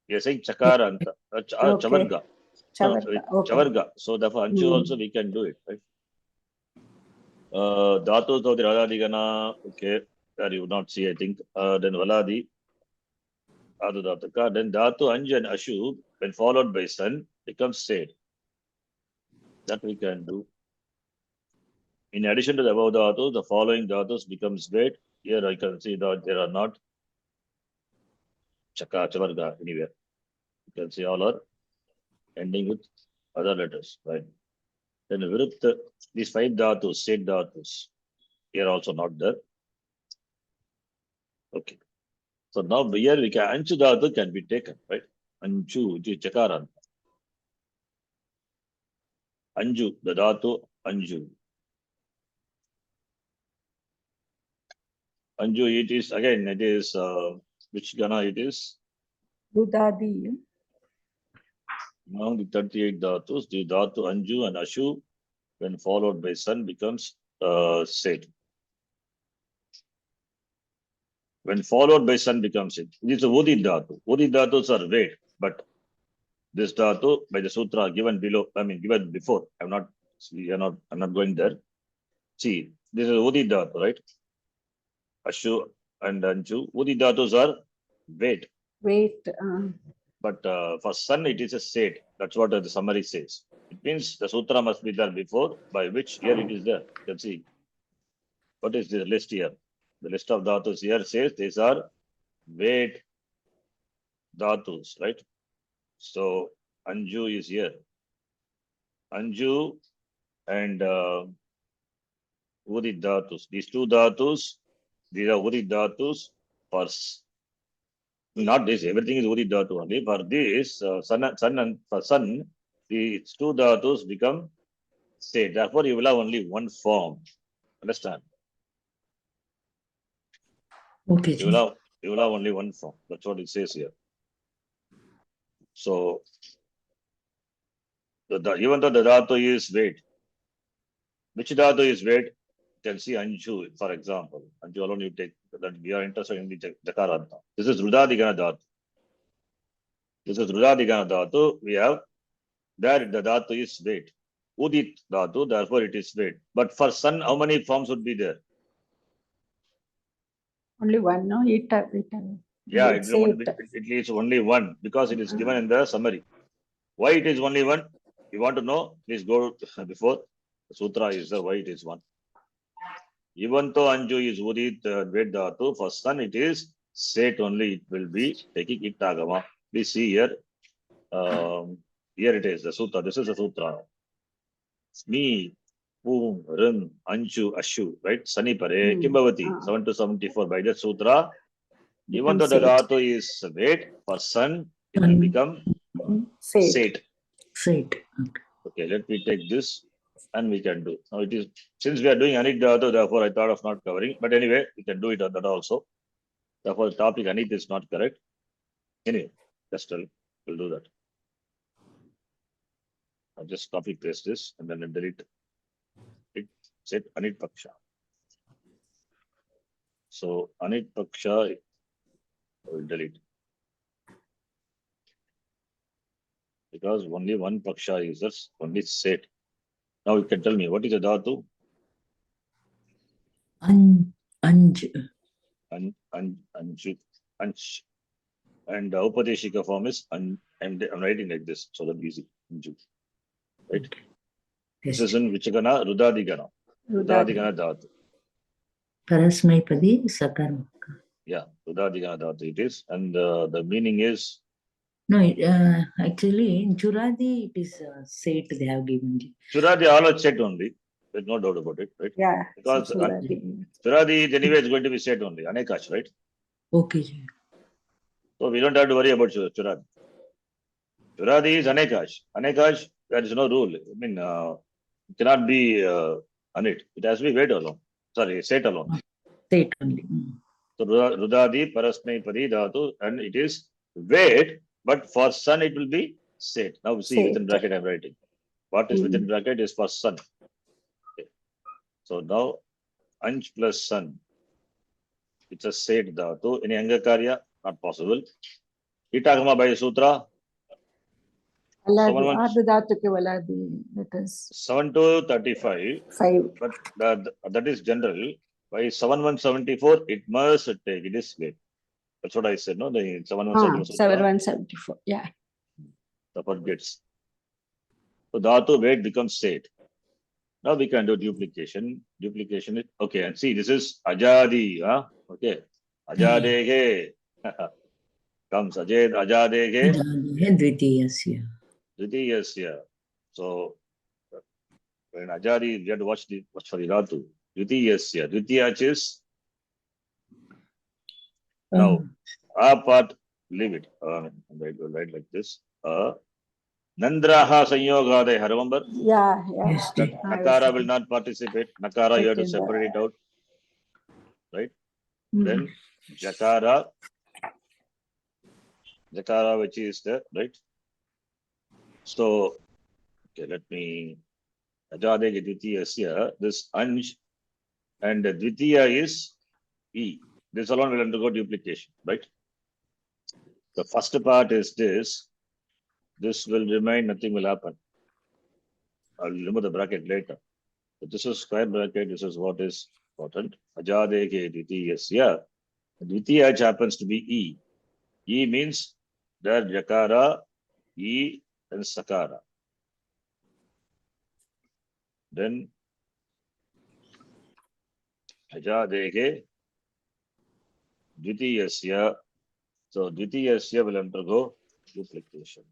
You're saying Chakaranta. Chavarga. Chavarga. Okay. Chavarga. So therefore Anchu also we can do it, right? Dhatu to the Radhadigana, okay, that you would not see, I think. Then Valadi, Adhu Dhataka, then Dhatu, Anj and Ashu, when followed by Sun, becomes Sed. That we can do. In addition to the above Dhatu, the following Dhatus becomes Ved. Here I can see that there are not Chavarga anywhere. You can see all are ending with other letters, right? Then Virupta, these 5 Dhatus, Sed Dhatus, here also not there. Okay. So now here we can Anchu Dhatu can be taken, right? Anchu, which is Chakaranta. Anju, the Dhatu, Anju. Anju, it is again, it is which Gana it is? Dudadi. Among the 38 Dhatus, the Dhatu, Anju, and Ashu, when followed by Sun, becomes Sed. When followed by Sun becomes it. It is a Udi Dhatu. Udi Dhatus are Ved, but this Dhatu by the Sutra given below, I mean given before. I'm not going there. See, this is Udi Dhatu, right? Ashu and Anju. Udi Dhatus are Ved. Wait. But for Sun, it is a Sed. That's what the summary says. It means the Sutra must be there before, by which here it is there. You can see. What is the list here? The list of Dhatus here says these are Ved Dhatus, right? So Anju is here. Anju and Udit Dhatus. These two Dhatus, these are Udit Dhatus for not this, everything is Udit Dhatu only. For this, sun and for sun, these two Dhatus become state. Therefore, you will have only one form. Understand? Okay, You will have only one form. That's what it says here. So even though the Dhatu is weight, which Dhatu is weight? You can see Anju, for example. Anju alone you take that we are interested in the Jakaranta. This is Rudadigana Dhatu. This is Rudadigana Dhatu. We have there the Dhatu is weight. Udit Dhatu, therefore it is weight. But for sun, how many forms would be there? Only one, no? Ita. Yeah, It it is only one because it is given in the summary. Why it is only one? You want to know? Please go before. The sutra is the why it is one. Even though Anju is Udit weight Dhatu, for sun it is set only. It will be taking Ittagama. Please see here. Here it is the sutra. This is the sutra. Me, Boom, Rim, Anju, Ashu, right? Sani Pare, Kimbavati, 7 to 74 by the sutra. Even though the Dhatu is weight, for sun, it will become Sate. Okay, let me take this and we can do. Now it is, since we are doing Anit Dhatu, therefore I thought of not covering. But anyway, we can do it on that also. Therefore, the topic Anit is not correct. Anyway, just we'll do that. I'll just copy paste this and then delete it. Set Anit Paksha. So Anit Paksha, I will delete. Because only one Paksha users, only set. Now you can tell me what is a Dhatu? Anj. Anju. And the Upadeshika form is I'm writing like this, so that easy. Anju. Right? Yes. This is in Vichagana, Rudadigana. Rudadigana Dhatu. Parasmaipadi Sakarma. Yeah, Rudadigana Dhatu it is. And the meaning is? No, actually in Churadi it is set they have given. Churadi all are set only. There's no doubt about it, right? Yeah. Because Churadi is anyway going to be set only, Anekash, right? Okay. So we don't have to worry about Churadi. Churadi is Anekash. Anekash, there is no rule. I mean, it cannot be Anit. It has to be weight alone. Sorry, set alone. Set only. So Rudadi, Parasmai Padi Dhatu, and it is weight, but for sun it will be set. Now see within bracket I'm writing. What is within bracket is for sun. Okay. So now Anj plus sun. It's a set Dhatu. Any Angakarya? Not possible. Itagama by Sutra. 7 to 35. 5. But that is general. By 7174, it must take. It is weight. That's what I said. No, the 7174. 7174. Yeah. The forgets. So Dhatu weight becomes state. Now we can do duplication. Duplication it. Okay, and see this is Ajadi. Huh? Okay. Ajadege. Comes Ajadege. Dvitiyasya. Dvitiyasya. So when Ajadi, we have to watch for the Dhatu. Dvitiyasya. Dvitiyach is now our part, leave it. Write like this. Nandraha Sanyogade, remember? Yeah. Yes, Nakara will not participate. Nakara, you have to separate it out. Right? Then Jakara, which is there, right? So, okay, let me. Ajadege Dvitiyasya, this Anj and Dvitiya is E. This alone will undergo duplication, right? The first part is this. This will remain, nothing will happen. I'll remove the bracket later. So this is square bracket, this is what is important. Ajadege Dvitiyasya. Dvitiya happens to be E. E means there Jakara, E, and Sakara. Then Ajadege Dvitiyasya. So Dvitiyasya will undergo duplication.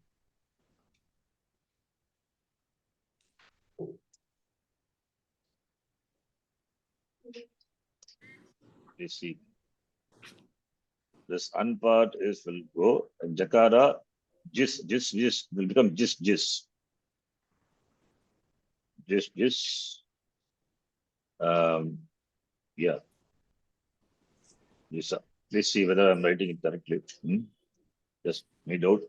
Please see. This un part is will go and jakara, jis will become jis. Yeah. Jisa. Please see whether I'm writing it correctly. Just need out.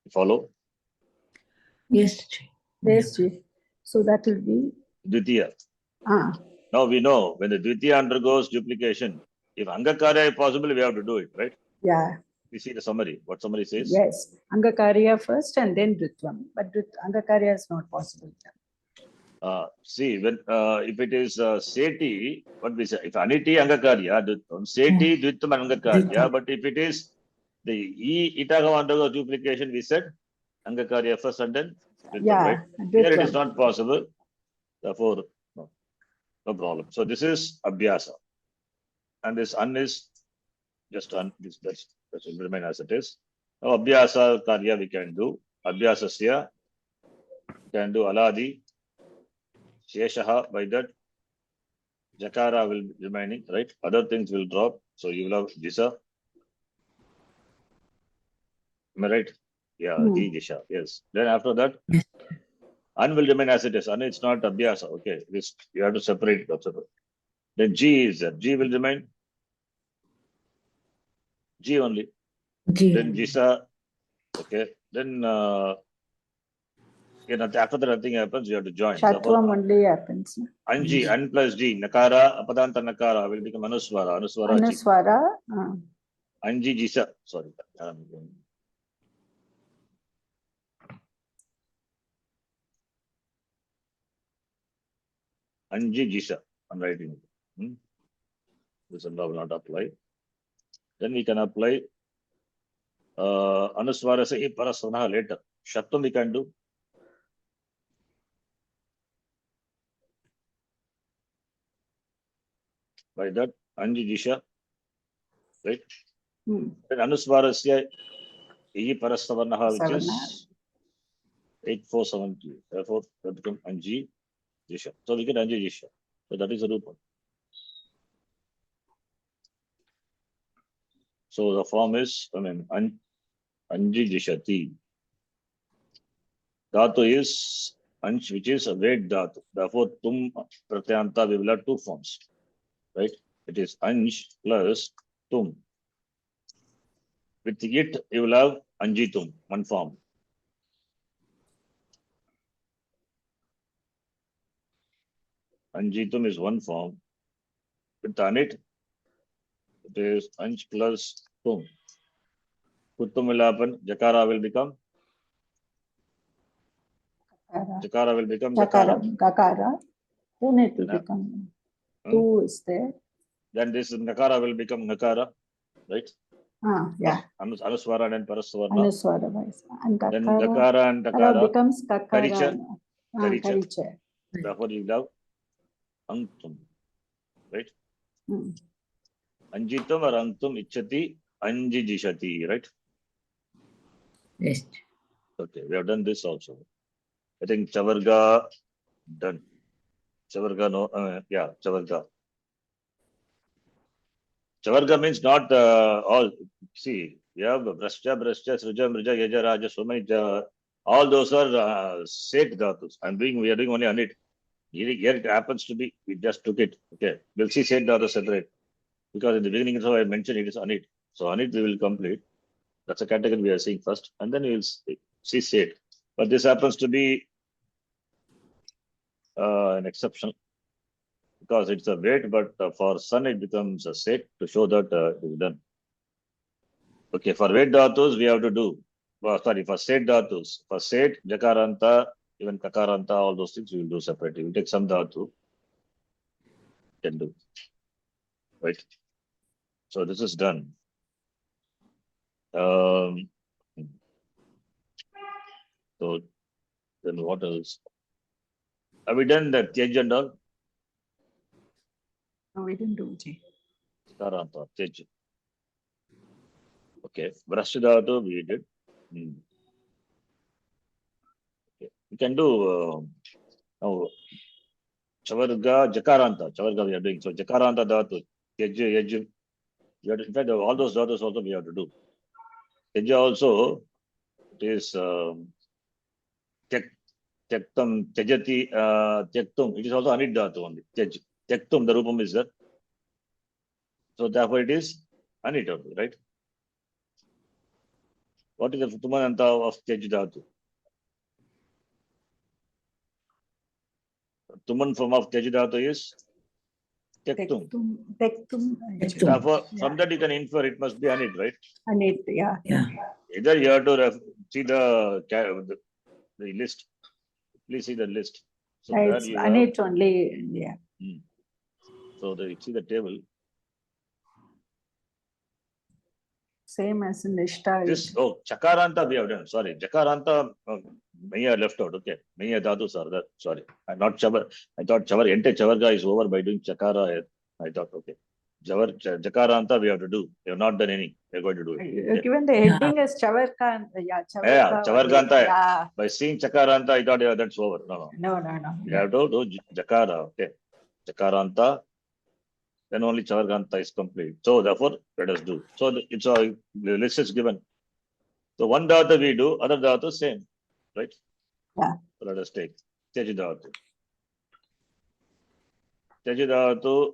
Follow. Yes, Ji. Yes, Ji. So that will be Dvitiya. ah. Now we know when the Dvitiya undergoes duplication, if Angakarya is possible, we have to do it, right? Yeah. We see the summary. What summary says? Yes. Angakarya first and then Dritvam. But Angakarya is not possible. See, when if it is Seti, what we say, if Aniti Angakarya, Dvitvam, Seti, Dvitvam, Angakarya, Dvitvam. but if it is the Itagam undergoes duplication, we said Angakarya first and then Dvitvam, Yeah. right? Here it is Dritvam. not possible, therefore, no problem. So this is Abhyasa. And this un is just un, that will remain as it is. Now, Abhyasa Karya we can do. Abhyasasya, we can do Aladi. Sheshaha, by that, Jakara will be remaining, right? Other things will drop. So you will have Jisa. Am I right? Yeah, Ji Jisha. Yes. Then after that, Yes. An will remain as it is. An it's not Abhyasa. Okay. This you have to separate it. Then G is there. G will remain. G only. Ji. Then Jisa. Okay. Then after that nothing happens, you have to join. Shatvam only happens. Anji, An plus G, Nakara, Apadanta Nakara will become Anuswara, Anuswara Ji. Anuswara. Anji Jisa, sorry. Anji Jisa, I'm writing it. This will not apply. Then we can apply Anuswara say Parasvana later. Shatvam we can do. By that, Anji Jisha, right? Then Anuswara say Parasvana, which is 8470. Therefore, that becomes Anji Jisha. So we get Anji Jisha. So that is the root one. So the form is, Anji Jishati. Dhatu is Ansh, which is a weight Dhatu. Therefore, Tum Pratyanta, we will have two forms. Right? It is Ansh plus Tum. With it, you will have Anjitum, one form. Anjitum is one form. With Anit, it is Ansh plus Tum. Kuttum will happen, Jakara will become. Jakara will become Gakara. Then it will become. Two is there. Then this Nakara will become Nakara, right? Yeah. Anuswara and Paraswarna. Anuswara. And Gakara, then Dakara and Dakara becomes Kakara. Karicha. Therefore, you have Anktum, right? Anjitam or Anktum Ichati Anji Jishati, right? Yes. Okay, we have done this also. I think Chavarga done. Chavarga, no, Chavarga. Chavarga means not all. See, we have Brashcha, Sruja, Mrija, Yaja, Raja, so many. All those are Set dhatus. We are doing only on it. Here it happens to be, we just took it. Okay, we'll see Set dhatu separate. Because in the beginning, so I mentioned it is on it. So on it, we will complete. That's a category we are seeing first. And then we will see Set. But this happens to be an exception. Because it's a weight, but for sun it becomes a set to show that it is done. Okay, for weight dhatus we have to do. For set dhatus, for set, jakaranta, even kakaranta, all those things we will do separately. We take some dhatu, can do. Right. So this is done. So then what else? Have we done the tej and all? No, we didn't do it. Karanta, tej. Okay, Vrashdhatu we did. Okay. We can do now Chavarga, Jakaranta. Chavarga we are doing. So Jakaranta dhatu. Tej, yaj. In fact, all those dhatus also we have to do. Tej also, it is Tektum, Tejati, Tektum. It is also Anit dhatu only. Tektum, the Rupam is there. So therefore it is Anit only, right? What is the Tumananta of Tej dhatu? Tuman form of Tej dhatu is Tektum. Tektum. Therefore, from that you can infer it must be Anit, right? Anit, yeah. Yeah. Either you have to see the list. Please see the list. So there It's you Anit only, yeah. So you see the table. Same as in Ishta. This Chakaranta we have done. Sorry, Jakaranta Maya left out. Okay, Maya Dhatus are there. Sorry, I'm not Chavar. I thought Chavar entire Chavarga is over by doing Chakara. I thought okay. Jakaranta we have to do. We have not done any. We are going to do it. Given the heading as Chavarka, yeah, Yeah, Chavarkanta. Yeah. By seeing Chakaranta, I thought that's over. No. No. You have to do Jakara. Okay, Jakaranta. Then only Chavarkanta is complete. So therefore, let us do. So it's the list is given. So one dhatu we do, other dhatu same, right? Yeah. So let us take Tej dhatu. Tej dhatu,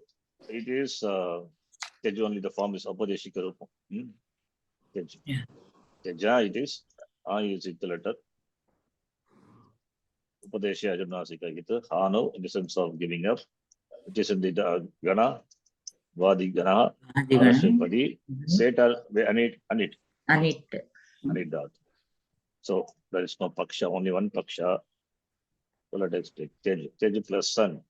it is Tej only the form is Apadeshika Rupam. Tej. Yeah. Teja it is I is it the letter. Upadesha Ajunasika Gita, Hano in the sense of giving up. It is in the Gana, Vadi Gana, Anashapadi, Setar, Anit. Anit. Anit dhatu. So there is no Paksha, only one Paksha. So let us take Tej plus Sun.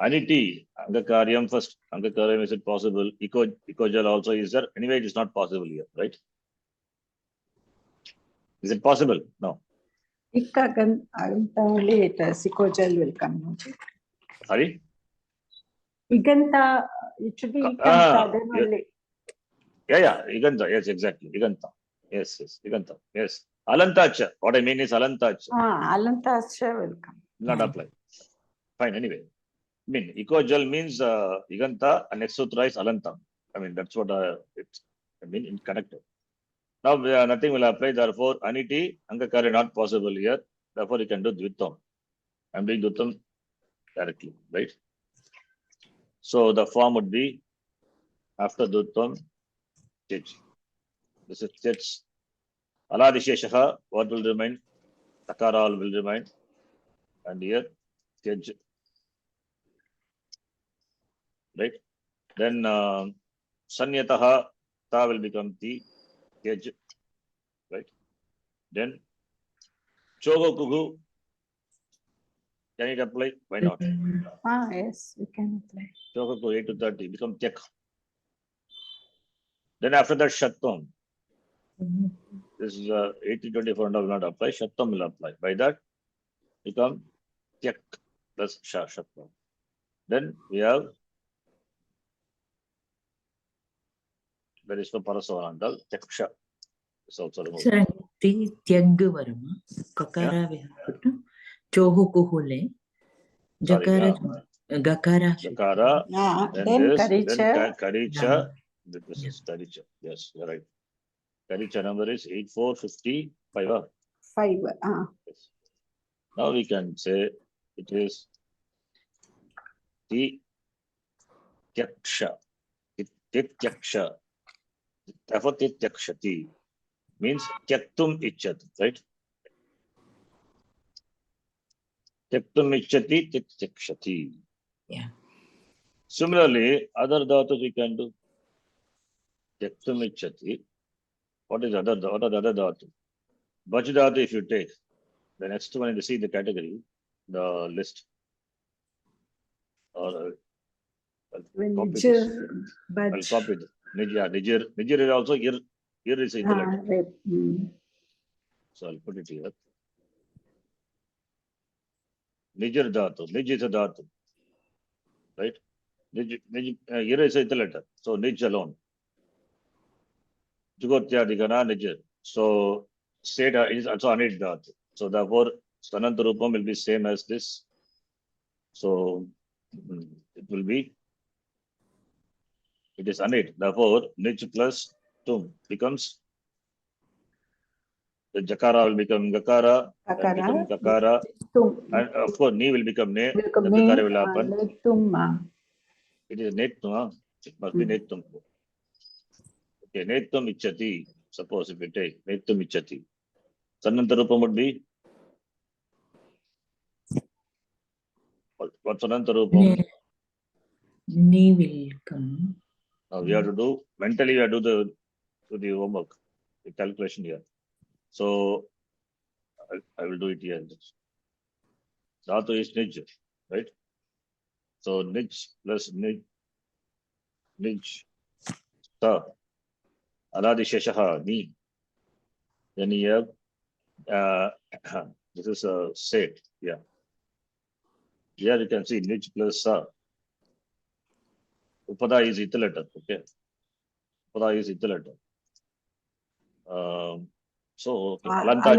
Aniti, Angakaryam first. Angakaryam, is it possible? Ecojal also is there. Anyway, it is not possible here, right? Is it possible? No. Only it Sikojal will come. Sorry? Iganta, it should be Ikanta, then only. Yeah. Iganta, yes, exactly. Iganta. Yes, Iganta. Yes. Alantacha. What I mean is Alantacha. Alantacha will come. Not apply. Fine, anyway. I mean, Ecojal means Iganta and next sutra is Alanta. I mean, that's what it's connected. Now, nothing will apply. Therefore, Aniti, Angakari not possible here. Therefore, you can do Dvitam. I'm doing Dvitam directly, right? So, the form would be after Dvitam, Tej. This is Tej. Aladisheshaha, what will remain? Takara will remain. And here, Tej. Right? Then, Sanyataha, Ta will become Ti. Tej, right? Then Chogo Kugu, can it apply? Why not? Yes, we can apply. Chogo Kugu 8 to 30 become Tek. Then after that Shattam. This is 8 to 24 will not apply. Shattam will apply. By that become Tek plus Shattam. Then we have there is no Parasavanandal, Teksha. So Sir, Tyag varama. Kakara we have to Chohu kuhule. Jakara. Gakara. Gakara. Then Karicha. Karicha. This is Karicha. Yes, you're right. Karicha number is 8455. 5. Yes. Now we can say it is the Tyaksha. Tyaksha. Therefore, Tyakshati means Tyaktum Ichat, right? Tyaktum Ichati, Tyakshati. Yeah. Similarly, other dhatus we can do. Tyaktum Ichati. What are the other dhatu? Baj dhatu, if you take the next one, you see the category, the list. Or I'll copy this. I'll copy this. Nijir is also here is in the letter. So I'll put it here. Nijir dhatu. Nij is a dhatu. Right? Here is the letter. So Nij alone. Jugotya Digana Nijir. So state is also Anit dhatu. So therefore, Sananta Rupam will be same as this. So it will be, it is anit. Therefore, nich plus tum becomes, the jakara will become gakara, and become kakara, Tum. and of course, ni will become ne, Will come the ne. kakara will happen. Netum. It is netum, it must be netum. Okay, netum ichati. Suppose if we take netum ichati. Sanantarupam would be, what's Sanantarupam? Ni will come. Now we have to do, mentally we have to do the homework, the calculation here. So I will do it here. Dhatu is nij, right? So nij plus nij sa, aladi sheshaha, ni. Then you have, this is a set, yeah. Here you can see nij plus sa. Upada is italator, okay? Upada is italator. So okay. Alanta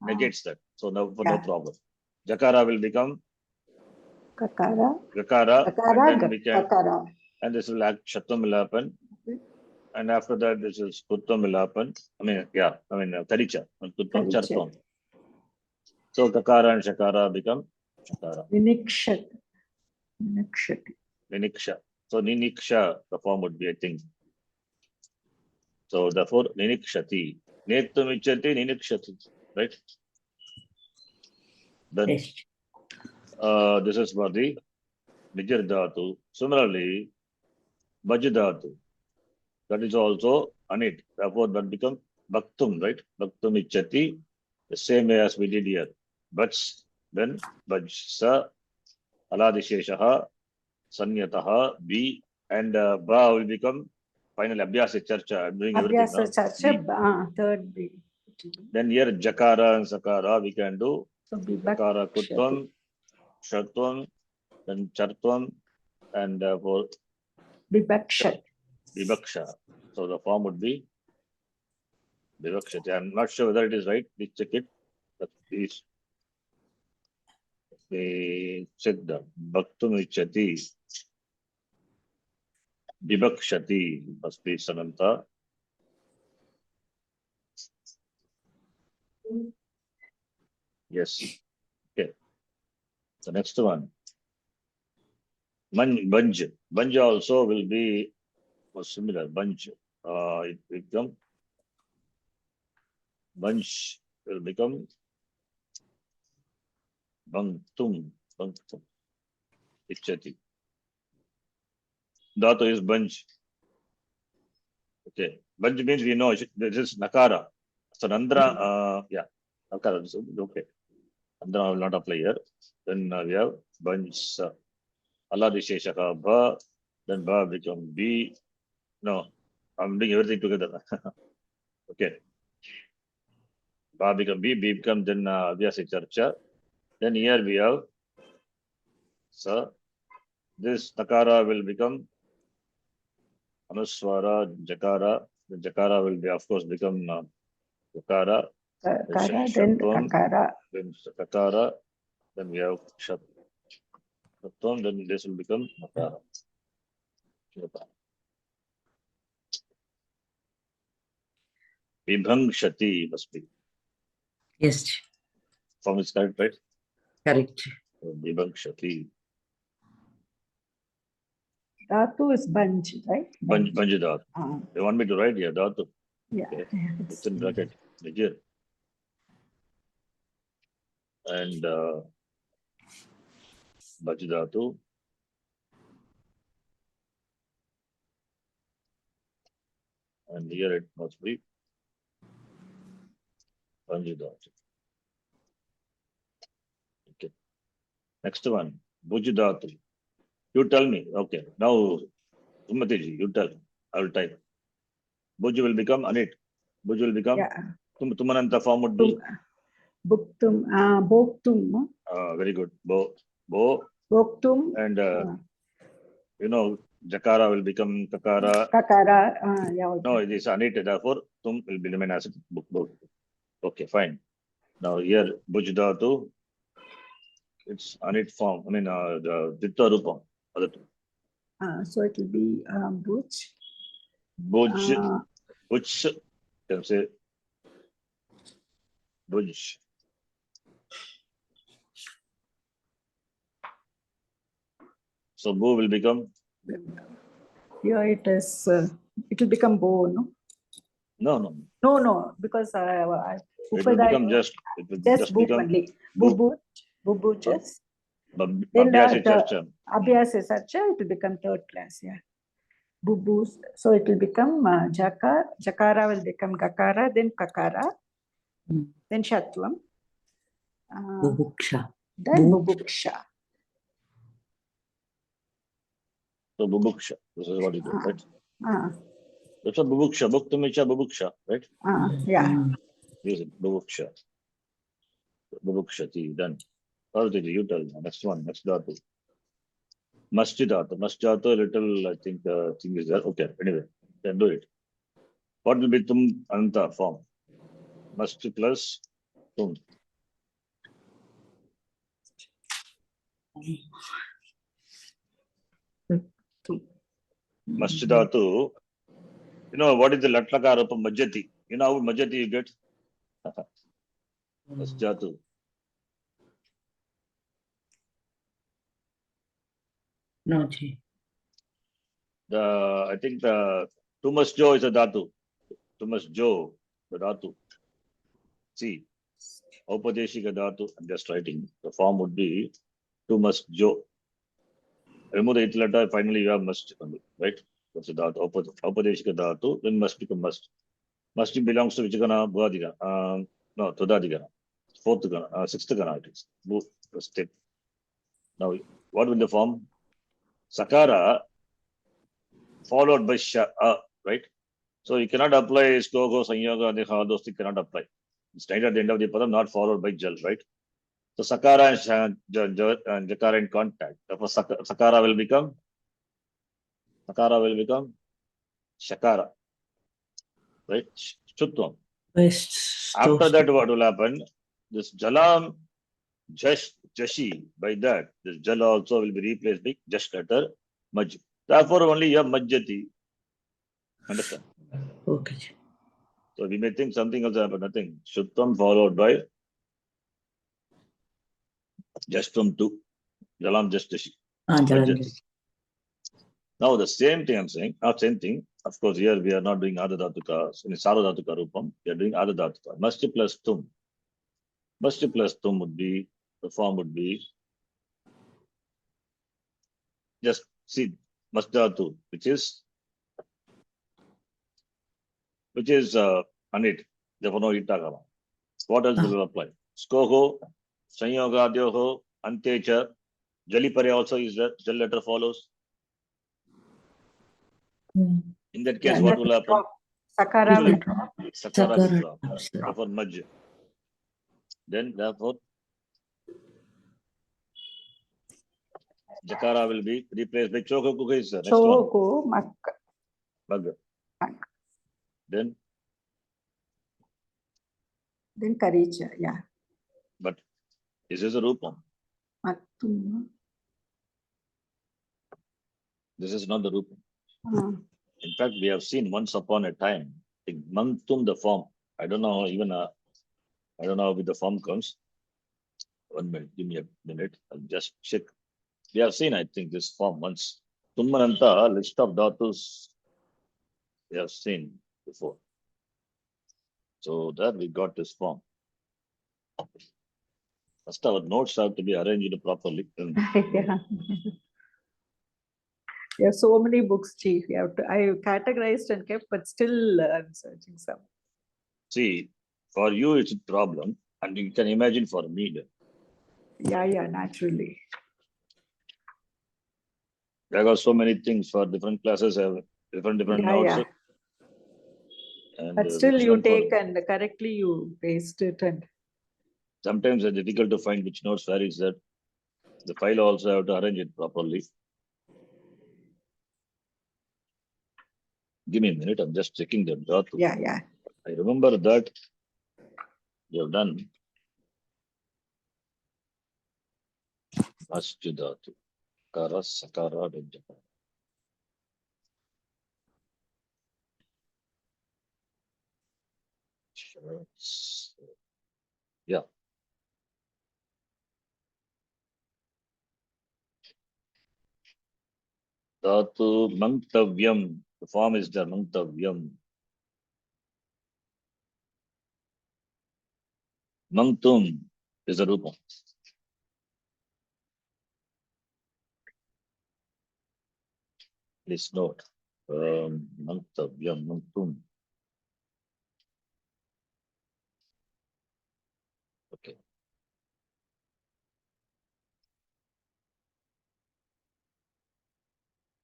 negates that. So no problem. Jakara will become Kakara. Gakara, and then we can, Kakara. and this will act Shattam will happen. And after that, this is Kuttam will happen. Taricha, and Kuttam Chartam. So Kakara and Shakara become Shakara. Vinikshat. Niniksha. So Niniksha, the form would be, I think. So therefore, Ninikshati. Netum ichati, Ninikshati. Right? Then Yes. this is for the Nijir Dhatu. Similarly, Bhaj Dhatu. That is also anit. Therefore, that becomes Bhaktum, right? Bhaktum ichati. The same way as we did here. Bhaj, then Bhaj sa, Aladisheshaha, Sanyataha, B, and Ba will become finally Abhyasa Charcha. I'm doing everything now. Abhyasa Charcha, third B. Then here Jakara and Sakara we can do. So Jakara Kuttam, Shatvam, then Chartvam, and for Vibhakshat. Vibhaksha. So the form would be Vibhakshati. I'm not sure whether it is right. Please check it. But please. We check the Bhaktum Ichati. Vibhakshati must be Sananta. Yes. Okay. The next one. Banj. Banj also will be similar. Banj. It become Banj will become Bangtum. Ichati. Dhatu is Banj. Okay. Banj means we know this is Nakara. So Nandra, yeah. Nakara. Okay. Nandra will not apply here. Then we have Banj. Allah Sheshaka Ba. Then Ba become B. No. I'm doing everything together. Okay. Ba become B. B become then Vyasa Charcha. Then here we have Sa. This Nakara will become Anuswara, Jakara. The Jakara will be, of course, become Jakara. Then Kakara. Then Kakara. Then we have Shatvam. Then this will become Nakara. Vibhangshati must be. Yes. Form is correct, right? Correct. Vibhangshati. Dhatu is Banj, right? Banj Dhatu. They want me to write here, Dhatu. Yeah. Okay. It's in bracket. Nijir. And Bhaj Dhatu. And here it must be Banj Dhatu. Okay. Next one. Bhuj Dhatu. You tell me. Okay. Now, Sumatiji, you tell. I will type. Bhuj will become Anit. Bhuj will become. Yeah. Tumananta form would be. Bhuktum. Bhoktum. Very good. Bo. Bhoktum. And Jakara will become Kakara. Kakara. Yeah. No, it is Anit. Therefore, Tum will be remain as book. Okay, fine. Now here Bhuj Dhatu. It's anit form. I mean, the Ditta Rupam. Other two. So it will be Bhuj. Bhuj. Bhuj. Can say Bhuj. So Bhu will become. Here it is. It will become Bo, no? No. No, because It will Upadai, become just. It will just just Bhu become. only. Bhu. Bhujas. Then Abhyasa the Charcha. Abhyasa Sarcha, it will become third class, yeah. Bubus. So it will become Jakara will become Gakara, then Kakara, then Shatvam. Bubuksha. Then Bubuksha. So Bubuksha. This is what it is, right? Ah, That's a Bubuksha. Bhuktamicha Bubuksha, right? yeah. Use it. Bubuksha. Bubukshati. Done. Parvati, you tell me. Next one. Next dhatu. Masjidata. Masjidata, little, I think, thing is there. Okay. Anyway, then do it. What will be tum anta form? Masjid plus tum. Masjidatu. You know what is the latlakara of Majjati? You know how Majjati you get? Masjidatu. No, Ji. I think the Tumasjo is a dhatu. Tumasjo, the dhatu. See, Aupadeshika dhatu, I'm just writing. The form would be Tumasjo. Remove the it letter, finally you have must, right? That's the dhatu. Aupadeshika dhatu, then must become must. Must belongs to which gana? Bhuadigana. No, Tudadigana. Fourth gana, sixth gana it is. Step. Now, what will the form? Sakara followed by sha, right? So you cannot apply Skogo, Sanyoga, Deha, those things cannot apply. It's right at the end of the padam, not followed by Jal, right? So Sakara and Jakara in contact. Therefore, Sakara will become Shakara, right? Shutvam. After that, what will happen? This Jalam, Jashi, by that, this Jala also will be replaced by Jash letter, Maj. Therefore, only you have Majjati. Understand? Okay. Ji. So we may think something else happened, nothing. Shuttam followed by just from two. Jalam just Jashi. Jalan. Now the same thing I'm saying, not same thing. Of course, here we are not doing Adha Dhatuka, in Sarva Dhatuka Rupam, we are doing Adha Dhatuka. Masti plus Tum. Masti plus Tum would be, the form would be, just see, Masdatu, which is Anit. Therefore, no Itagama. What else will apply? Skoho, Sanyogadyoho, Antecha, Jalipare also is there, Jal letter follows. In that case, what will happen? Sakara will drop. Sakara will drop. Therefore, Majj. Then, therefore, Jakara will be replaced by Chokokuka is the next one. Chogo, Mak. Bhagga. Then Karicha, yeah. But this is a Rupam. Mattum. This is not the Rupam. In fact, we have seen once upon a time, in Mantum the form. I don't know even, I don't know how the form comes. 1 minute, give me a minute. I'll just check. We have seen, I think, this form once. Tummananta, list of dhatus, we have seen before. So there we got this form. First, our notes have to be arranged properly. Yeah. There are so many books, Chief. You have to, I categorized and kept, but still I'm searching some. See, for you it's a problem, and you can imagine for me. Yeah, naturally. There are so many things for different classes have different notes. Yeah. And But still you take and correctly you paste it, and sometimes it's difficult to find which notes where is that. The file also have to arrange it properly. Give me a minute, I'm just checking the draw. Yeah. I remember that we have done. Masjidatu. Kara, sakara, then jakara. Sure. Yeah. Dhatu mangtavyam. The form is the mangtavyam. Mangtum is the rupa. Please note. Mangtavyam, mangtum. Okay.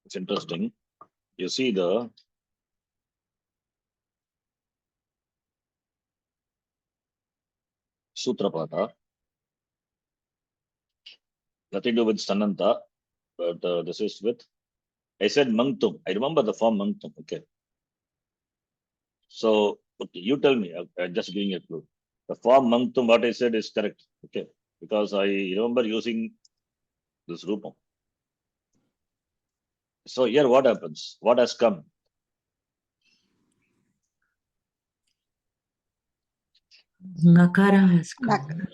It's interesting. You see the Sutrapata. Nothing to do with Sananta, but this is with. I said Mangtum. I remember the form Mangtum. Okay. So okay, you tell me. I'm just giving a clue. The form Mangtum, what I said is correct. Okay. Because I remember using this Rupam. So here what happens? What has come? Nakara has come.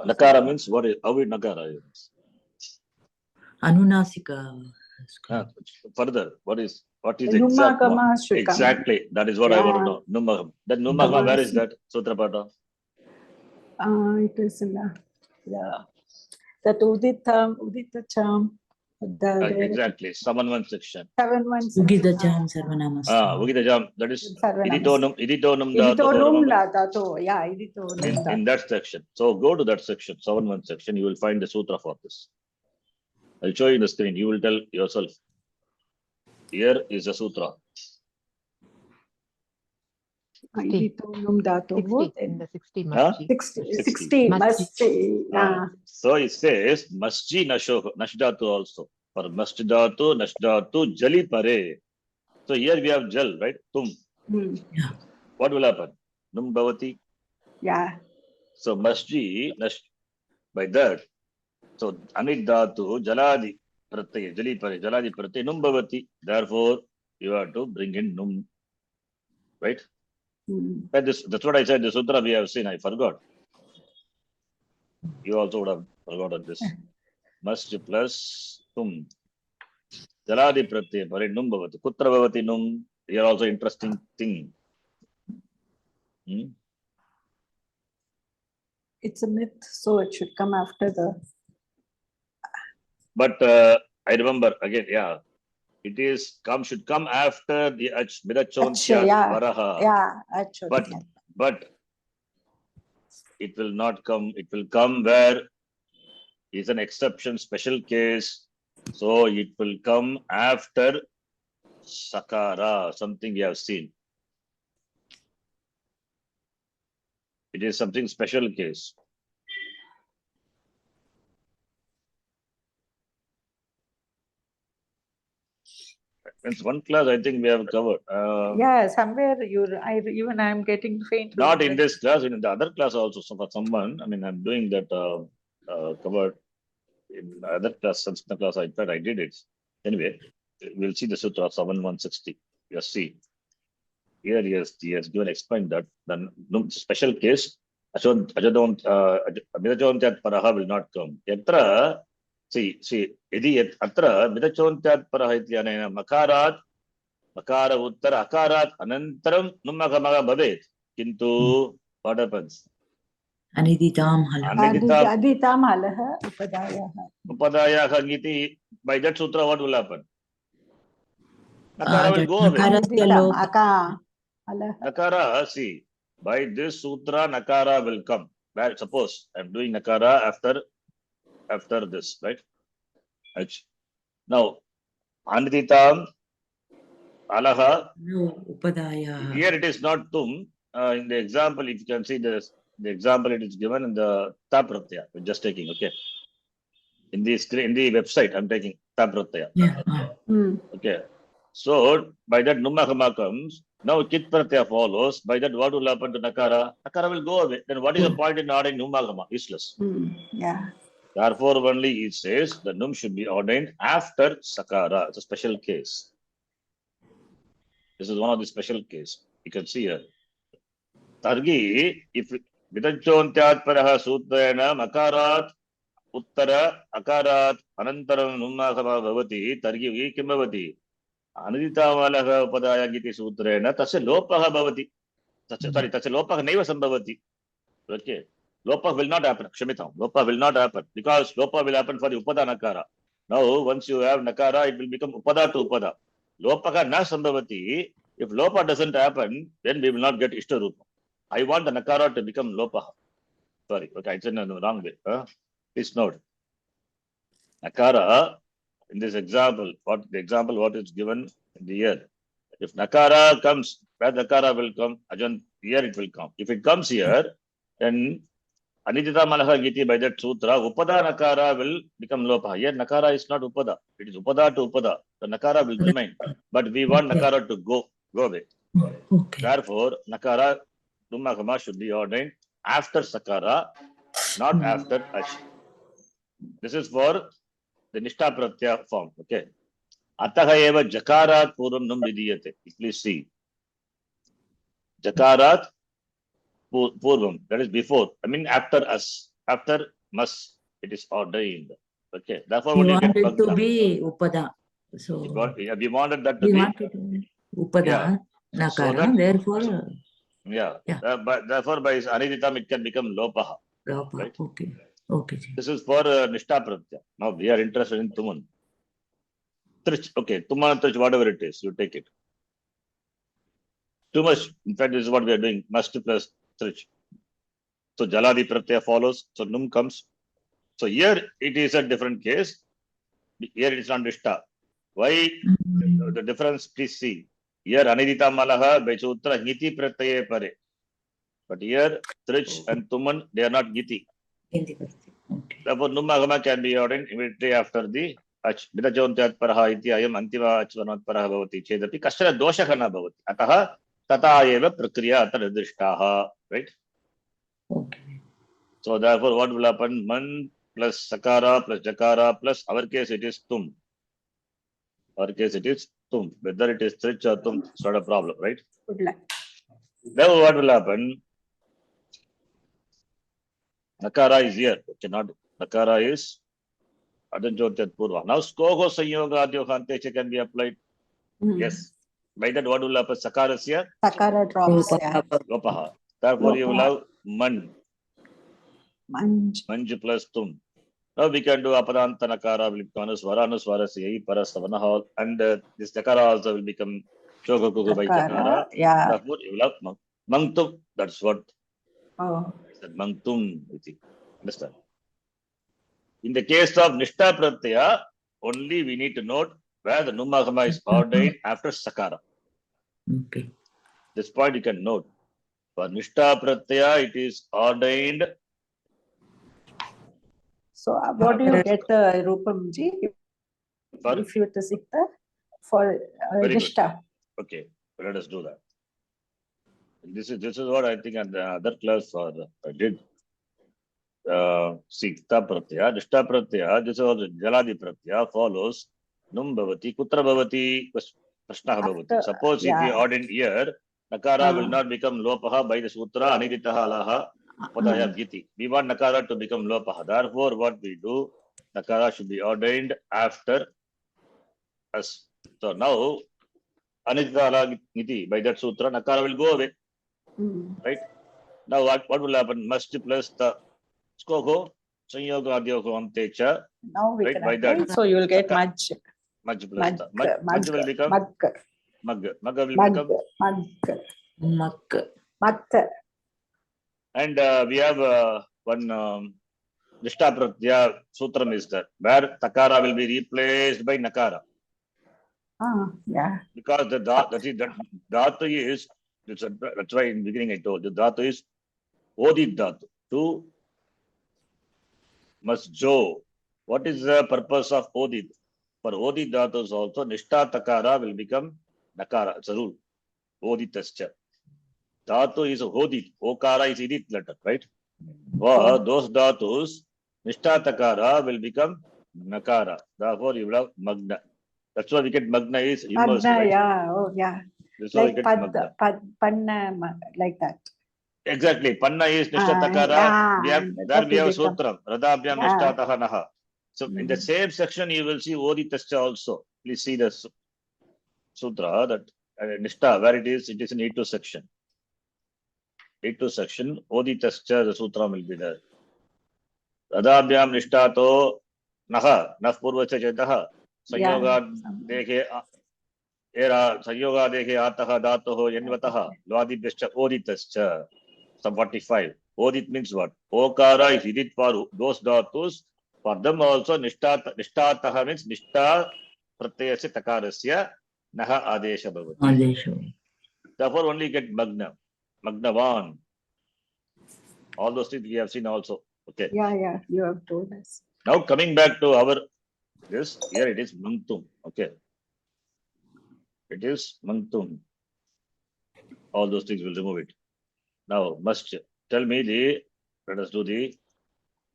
Nakara means what is, how is Nakara is? Anunasika has come. Further, what is The exact one? Numagama should come. Exactly. That is what I want to Yeah. know. Numagam. That Numagama, where is that? Sutrapata. It is in that Uditacham. Exactly. 7-1 section. 7-1 Ugidacham Sarvanamastam. Ugidajam. That is Sarvanamastam. iditonum Iditonum dhatu. dato. Yeah, iditonum In that section. So go to that section, 7-1 section. You will find the sutra for this. I'll show you the screen. You will tell yourself. Here is the sutra. Iditonum dato. 60 in the 60 Huh? masjid. 60 must say. So it says masji nashdatu also. For masjidatu, nashdatu, jali pare. So here we have jal, right? Tum. What will happen? Num bhavati. Yeah. So masji, by that. So anidatu, jaladi pratyay, jali pare, jaladi pratyay, num bhavati. Therefore, you have to bring in num. Right? That's what I said. The sutra we have seen. I forgot. You also would have forgotten this. Must plus tum. Jaladi pratyay pare num bhavati. Kutra bhavati num. Here also interesting thing. It's a myth, so it should come after the. But I remember again, yeah. It is should come after the Mirachontyat Paraha. Yeah, But it will not come. It will come where is an exception, special case. So it will come after Sakara, something we have seen. It is something special case. It's one class I think we have covered. Yeah, somewhere I'm getting faint. Not in this class, in the other class also. So for someone, I mean, I'm doing that covered in other class, Sanskrit class. I thought I did it. Anyway, we'll see the Sutra 7-160. Yes, see. Here he has given explained that then special case Mirachontyat Paraha will not come. Yatra, see, Idi Atra Mirachontyat Paraha Ityanena Makarat, Makara Uttara Akarat, Anantaram Numagamaga Bhavet. Kintu, what happens? Aniditam halam. Aditam halaha upadayaha. Upadaya Giti, by that sutra, what will happen? Nakara will go away. Nakara, see, by this sutra, Nakara will come. Where, suppose I'm doing Nakara after this, right? Now, Anditam, Alaha. No, Upadaya. Here it is not Tum. In the example, if you can see the example, it is given in the Tapratya. We're just taking, okay. In the screen, in the website, I'm taking Tapratya. Yeah. Okay. So by that Numahama comes. Now Kit Pratyaya follows. By that, what will happen to Nakara? Nakara will go away. Then what is the point in adding Numagama? Useless. Yeah. Therefore, only it says the num should be ordained after sakara. It's a special case. This is one of the special case. You can see here. Targi, if vidanchontyat paraha sutrena makarat uttara akarat anantaram nummakama bhavati targi kim bhavati anuditavalaha upadaya giti sutrena tasya lopaha bhavati. Sorry, tasya lopaha naiva sambhavati. Okay. Lopa will not happen. Kshamitam. Lopa will not happen because Lopa will happen for the Upada Nakara. Now, once you have Nakara, it will become Upada to Upada. Lopaka na sambhavati. If Lopa doesn't happen, then we will not get Ishtarupa. I want the Nakara to become Lopa. Sorry, okay, it's in the wrong way. Please note. Nakara, in this example, what is given in the year. If Nakara comes, where Nakara will come, again, here it will come. If it comes here, then Anidita Malaha Giti by that sutra, Upada Nakara will become Lopa. Here Nakara is not Upada. It is Upada to Upada. The Nakara will remain. But we want Nakara to go away. Okay. Therefore, Nakara Dummakama should be ordained after Sakara, not after Ach. This is for the Nishta Pratyaya form. Okay. Ataha eva Jakarat Puram Num Vidiyate. Please see. Jakarat Purvam, that is before. I mean after us, after mas, it is ordained. Okay, therefore We only want get it to Bhakta. be Upada. So We wanted that to we be. want it to be Upada, Yeah. Nakara. So that- Therefore, Yeah. Yeah. But therefore by Aniditam it can become Lopaha. Lopa. Right. Okay. Okay. Ji. This is for Nishta Pratyaya. Now we are interested in Tuman. Trich, okay, Tuman, Trich, whatever it is, you take it. Too much, in fact, this is what we are doing. Must plus Trich. So Jaladi Pratyaya follows. So Num comes. So here it is a different case. Here it is not Nishta. Why the difference? Please see. Here Anidita Malaha by Sutra Niti Pratyaye Pare. But here Trich and Tuman, they are not Giti. Hindi Bhakti. Okay. Therefore Numagama can be ordained immediately after the Ach. Vidajontyat Paraha iti ayam antima Achvanat Paraha bhavati chedapi kashana doshaka na bhavati. Ataha tata eva prakriya atra nirdishtaha. Right? Okay. So therefore what will happen? Man plus Sakara plus Jakara plus our case it is Tum. Our case it is Tum. Whether it is Trich or Tum, it's not a problem, right? Good luck. Now what will happen? Nakara is here. Okay, not Nakara is Adanjotyat Purva. Now Skogo Sanyoga Adyohantecha can be applied. Yes. By that what will happen? Sakara is here. Sakara drops. Yeah. Lopaha. Therefore you will have Man. Manj. Manj plus Tum. Now we can do Aparanta Nakara will become Anuswara Sei Parastavana and this Jakara also will become Shogokuku by Jakara. Yeah. Therefore you will have Mangtum. That's what Oh. Mangtum. Understand? In the case of Nishta Pratyaya, only we need to note where the Numagama is ordained after Sakara. Okay. This point you can note. For Nishta Pratyaya, it is ordained. So what do you get, Rupamji, For? if you to Sikta for Very good. Nishta? Okay, let us do that. This is what I think at the other class I did. Sikta Pratyaya, Nishta Pratyaya, this is also Jaladi Pratyaya follows Num Bhavati, Kutra Bhavati, Prashnaha Bhavati. Suppose if you ordain here, Nakara will not become Lopaha by the Sutra, Aniditaha Alaha, Padaya Giti. We want Nakara to become Lopaha. Therefore, what we do, Nakara should be ordained after us. So now, Aniditaha Alaha Giti, by that Sutra, Nakara will go away. Right? Now, what will happen? Must plus the Skogo, Sanyoga Adyogo Antecha. Now we Right, can by apply. that. So you will get Maj. Maj plus Maj will become Mag. Mag will become. And we have one Nishta Pratyaya Sutram is there, where Takara will be replaced by Nakara. Yeah. Because the Dhatu is, that's why in the beginning I told, the Dhatu is Odit Dhatu. To must jo. What is the purpose of Odit? For Odit Dhatus also, Nishta Takara will become Nakara. It's a rule. Oditascha. Dhatu is Odit. Okara is Idit letter, right? For those Dhatus, Nishtatakara will become Nakara. Therefore, you will have Magna. That's why we get Magna is immersed, Magna, right? yeah, oh yeah. That's why we Like get pad, Magna. panna, like that. Exactly. Panna is Nishtatakara. Yeah, We have, and there that we will have become, Sutram. Radhabhyam yeah. Nishtataha Naha. So in the same section, you will see Oditascha also. Please see the Sutra that Nishta, where it is in E2 section. E2 section, Oditascha, the Sutra will be there. Radhabhyam Nishtato Naha, Naf Purvacha Chetaha, Sanyoga Dekhe Era, Sanyoga Dekhe Ataha Datoho Yenvataha, Lwadibhishcha Oditascha, some 45. Odit means what? Okara is Idit for those dhatus. For them also, Nishtataha means Nishta Pratyasya Takarasya Naha Adesha Bhavati. Adesha. Therefore, only get Magna. Magnavan. All those things we have seen also. Okay. Yeah, you have told us. Now coming back to our this, here it is Mantum. Okay. It is Mantum. All those things will remove it. Now, must tell me let us do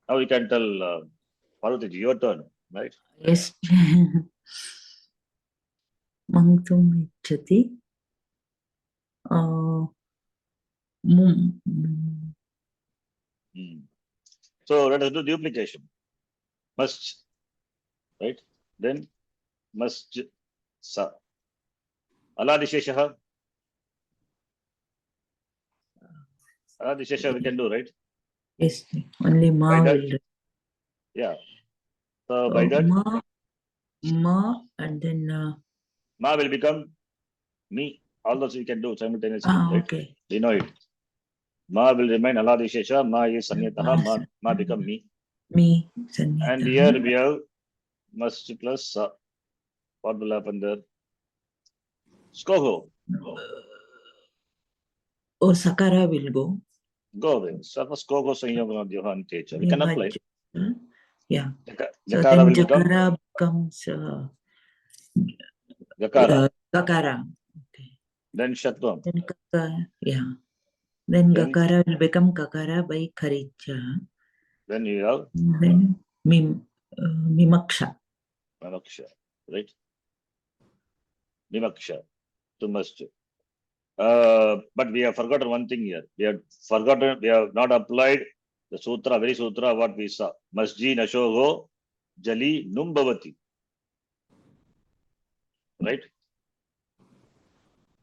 now we can tell Parvati, your turn, right? Yes. Mangtum ichati. So let us do duplication. Must, right? Then must sa. Aladisheshaha. Aladishesha we can do, right? Yes. Only ma By will. Yeah. So by that, ma, and then ma will become me. All those we can do simultaneously, right? okay. You know it. Ma will remain Aladishesha. Ma is Sanyataha. Ma become me. Me. And here we have must plus sa. What will happen there? Skoho. Oh, Sakara will go. Go away. Suppose Skoho Sanyogana Johan Techa. We can apply. Yeah. So Jakara then will become Jakara becomes Jakara. Gakara. Okay. Then Shatvam. Then Then Gakara will become Kakara by Kharicha. Then you have Then Mimaksha. Mamaksha, right? Mimaksha. Too much. But we have forgotten one thing here. We have not applied the sutra, very sutra, what we saw. Masji Nashogo Jali Numbavati. Right?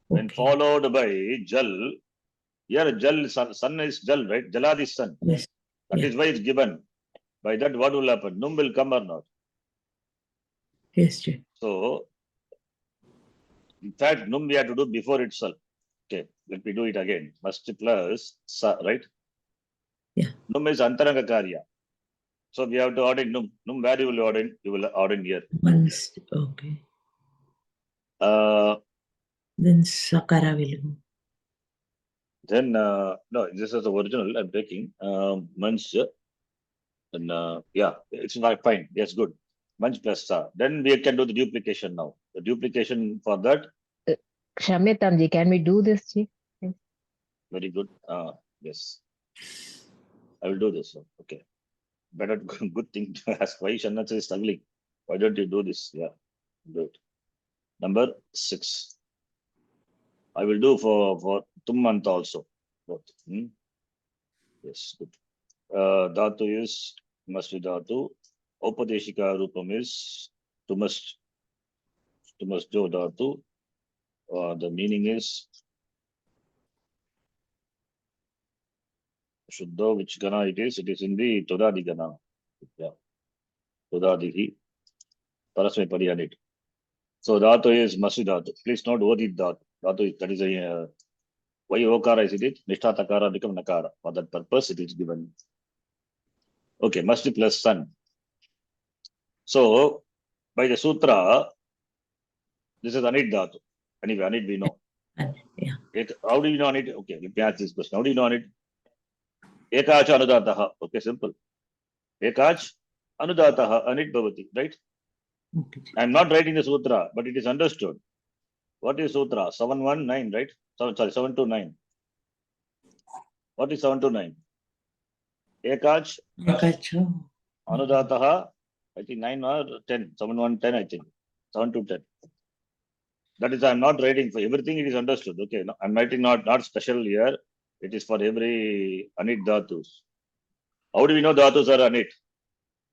When followed by Jal, here Jal, sun is Jal, right? Jalad is sun. Yes. That is why it's given. By that, what will happen? Num will come or not? Yes, sir. So, in fact, Num we have to do before itself. Okay, let me do it again. Must plus Sa, right? Yeah. Num is Antaranga Karya. So we have to add in Num. Num where you will add in? You will add in here. Once, okay. Then Sakara will go. Then, no, this is the original. I'm taking. Munch. And yeah, it's not fine. Yes, good. Munch plus Sa. Then we can do the duplication now. The duplication for that. Shamyatamji, can we do this, Ji? Very good. Yes. I will do this. Okay. Better good thing to ask. Why Shannath is struggling? Why don't you do this? Yeah. Do it. Number 6. I will do for Tummanta also. Both. Yes, good. Dhatu is must be Dhatu. Upadeshika Rupam is to must do Dhatu. The meaning is Shuddha, which Gana it is? It is in the Todadi Gana. Yeah. Todadihi. Parasme Pariyanit. So Dhatu is must be Dhatu. Please not Odit Dhatu. Dhatu is, that is a why Okara is it? Nishta Takara become Nakara. For that purpose, it is given. Okay, must be plus sun. So, by the sutra, this is Anit Dhatu. Anyway, Anit we know. Yeah. How do you know Anit? Okay, let me ask this question. How do you know Anit? Ekach Anudataha. Okay, simple. Ekach Anudataha Anit Bhavati, right? Okay. I am not writing the sutra, but it is understood. What is sutra? 719, right? 729. What is 729? Ekach Anudataha, I think 9 or 10, 7, 1, 10, I think. 7 to 10. That is, I'm not writing for everything, it is understood. Okay, no, I'm writing not special here. It is for every anit dhatus. How do we know dhatus are anit?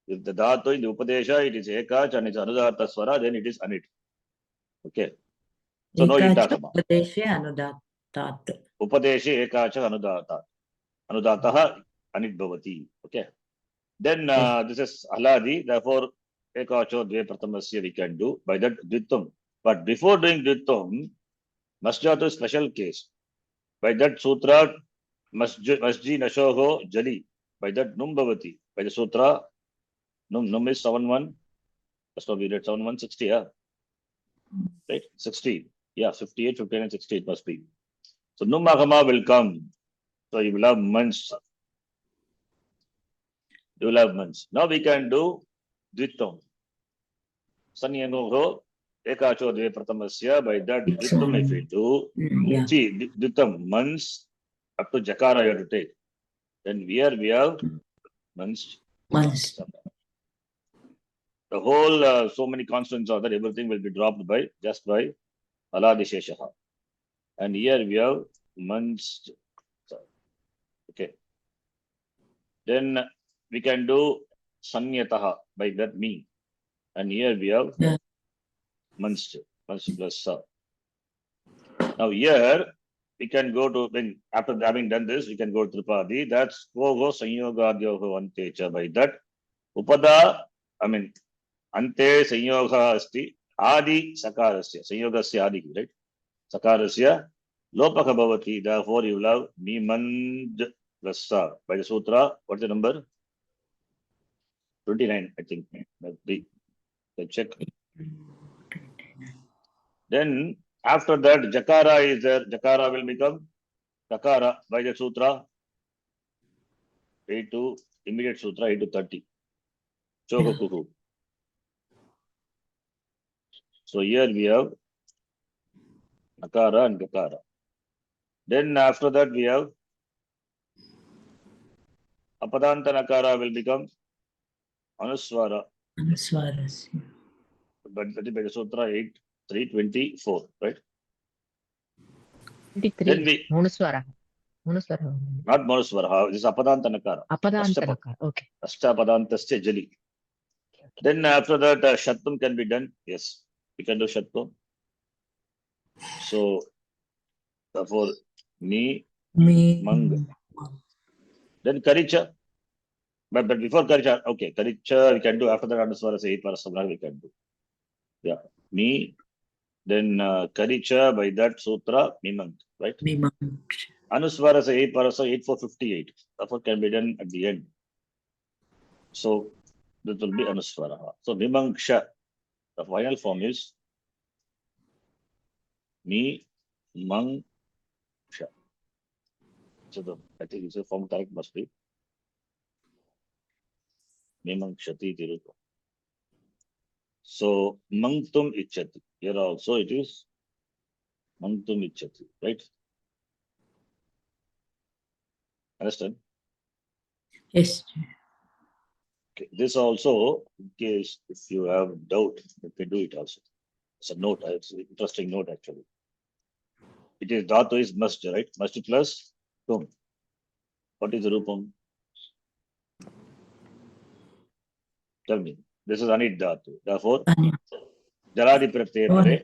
If the dhatu in the Upadesha, it is ekach and it's anudata swara, then it is anit. Okay. So no Ekacha itakama. Upadeshe Anudatat. Upadeshe ekacha anudata. Anudataha anit bhavati. Okay. Then this is haladi, therefore ekacho dve pratamasya we can do by that dvitum. But before doing dvitum, masjatu is special case. By that sutra, masji nashoho jali. By that num bhavati. By the sutra, num is 7-1. That's what we read, 7-1, 60, yeah. Right? 60. Yeah, 58, 59, and 60 it must be. So num agama will come. So you will have months. You will have months. Now we can do dvitum. Sanyangoho ekacho dve pratamasya. By that dvitum if we do, Yeah. see dvitum months up to jakara you have to take. Then here we have months. Months. The whole so many constants are there, everything will be dropped by just by aladisheshaha. And here we have months. Okay. Then we can do sanyataha by that me. And here we have Yeah. months plus sa. Now here we can go to, when after having done this, we can go to Tripadi. That's Kogo Sanyogadyoho Antecha. By that Upada, I mean Ante Sanyoga Asti Adi Sakarasya. Sanyogasya Adi, right? Sakarasya Lopaka Bhavati. Therefore you will have Mimand plus sa. By the sutra, what's the number? 29, I think. Let's check. Then after that, Jakara is there. Jakara will become Takara by the sutra. 8 to immediate sutra 8 to 30. Chokakuhu. So here we have Nakara and Gakara. Then after that we have Apadanta Nakara will become Anuswara. Anuswaras. But that is by the sutra 8, 3, 24, right? 23. Then we, Munuswara. not Manuswara, this is Apadanta Nakara. Apadantanaka. Okay. Ashtapadantasya Jali. Then after that, Shatvam can be done. Yes, we can do Shatvam. So, therefore, me, Me. Mang. Then Karicha. But before Karicha, okay, Karicha we can do after that Anuswara, 8 Parasavana we can do. Yeah, me. Then Karicha by that sutra, Mimang, right? Mimang. Anuswara 8 Parasa, 8 for 58. Therefore, can be done at the end. So, that will be Anuswara. So, Mimangsha, the final form is Me, Mang, Sha. So, I think it's a form correct must be Mimang Shati Tirupa. So, Mangtum Ichati. Here also it is Mangtum Ichati, right? Understand? Yes. Okay. This also, in case if you have doubt, you can do it also. It's a note, it's an interesting note actually. It is Dhatu is must, right? Must plus Tum. What is the Rupam? Tell me. This is Anit Dhatu. Therefore, Jaladi Pratyaya Pare,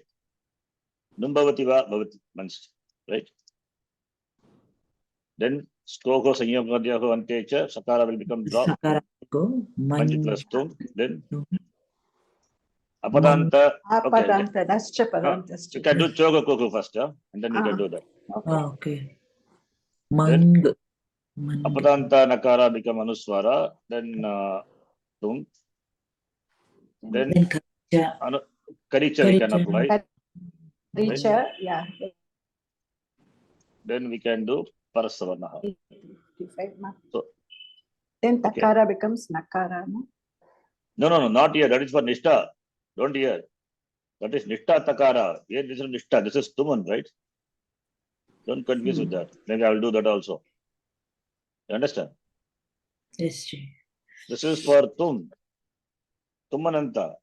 Numbavati va Bhavati must, right? Then Skoko Sanyogadyaho Antecha, Sakara will become drop. Sakara go. Manj plus Tum. Then Man. Apadanta. Okay. Apadanta, nascha padanta. You can do Chogakuku first, and then you can do that. Okay. Mang. Mang. Apadanta Nakara become Anuswara, then Tum. Then Karicha we can apply. Richa, yeah. Then we can do Parasavanaha. 55 marks. So, Then okay. Takara becomes Nakara, no? No, not here. That is for Nishtha. Don't hear. That is Nishtha Takara. Here this is Nishtha. This is Tuman, right? Don't confuse with that. Maybe I will do that also. You understand? Yes. This is for tum. Tumananta.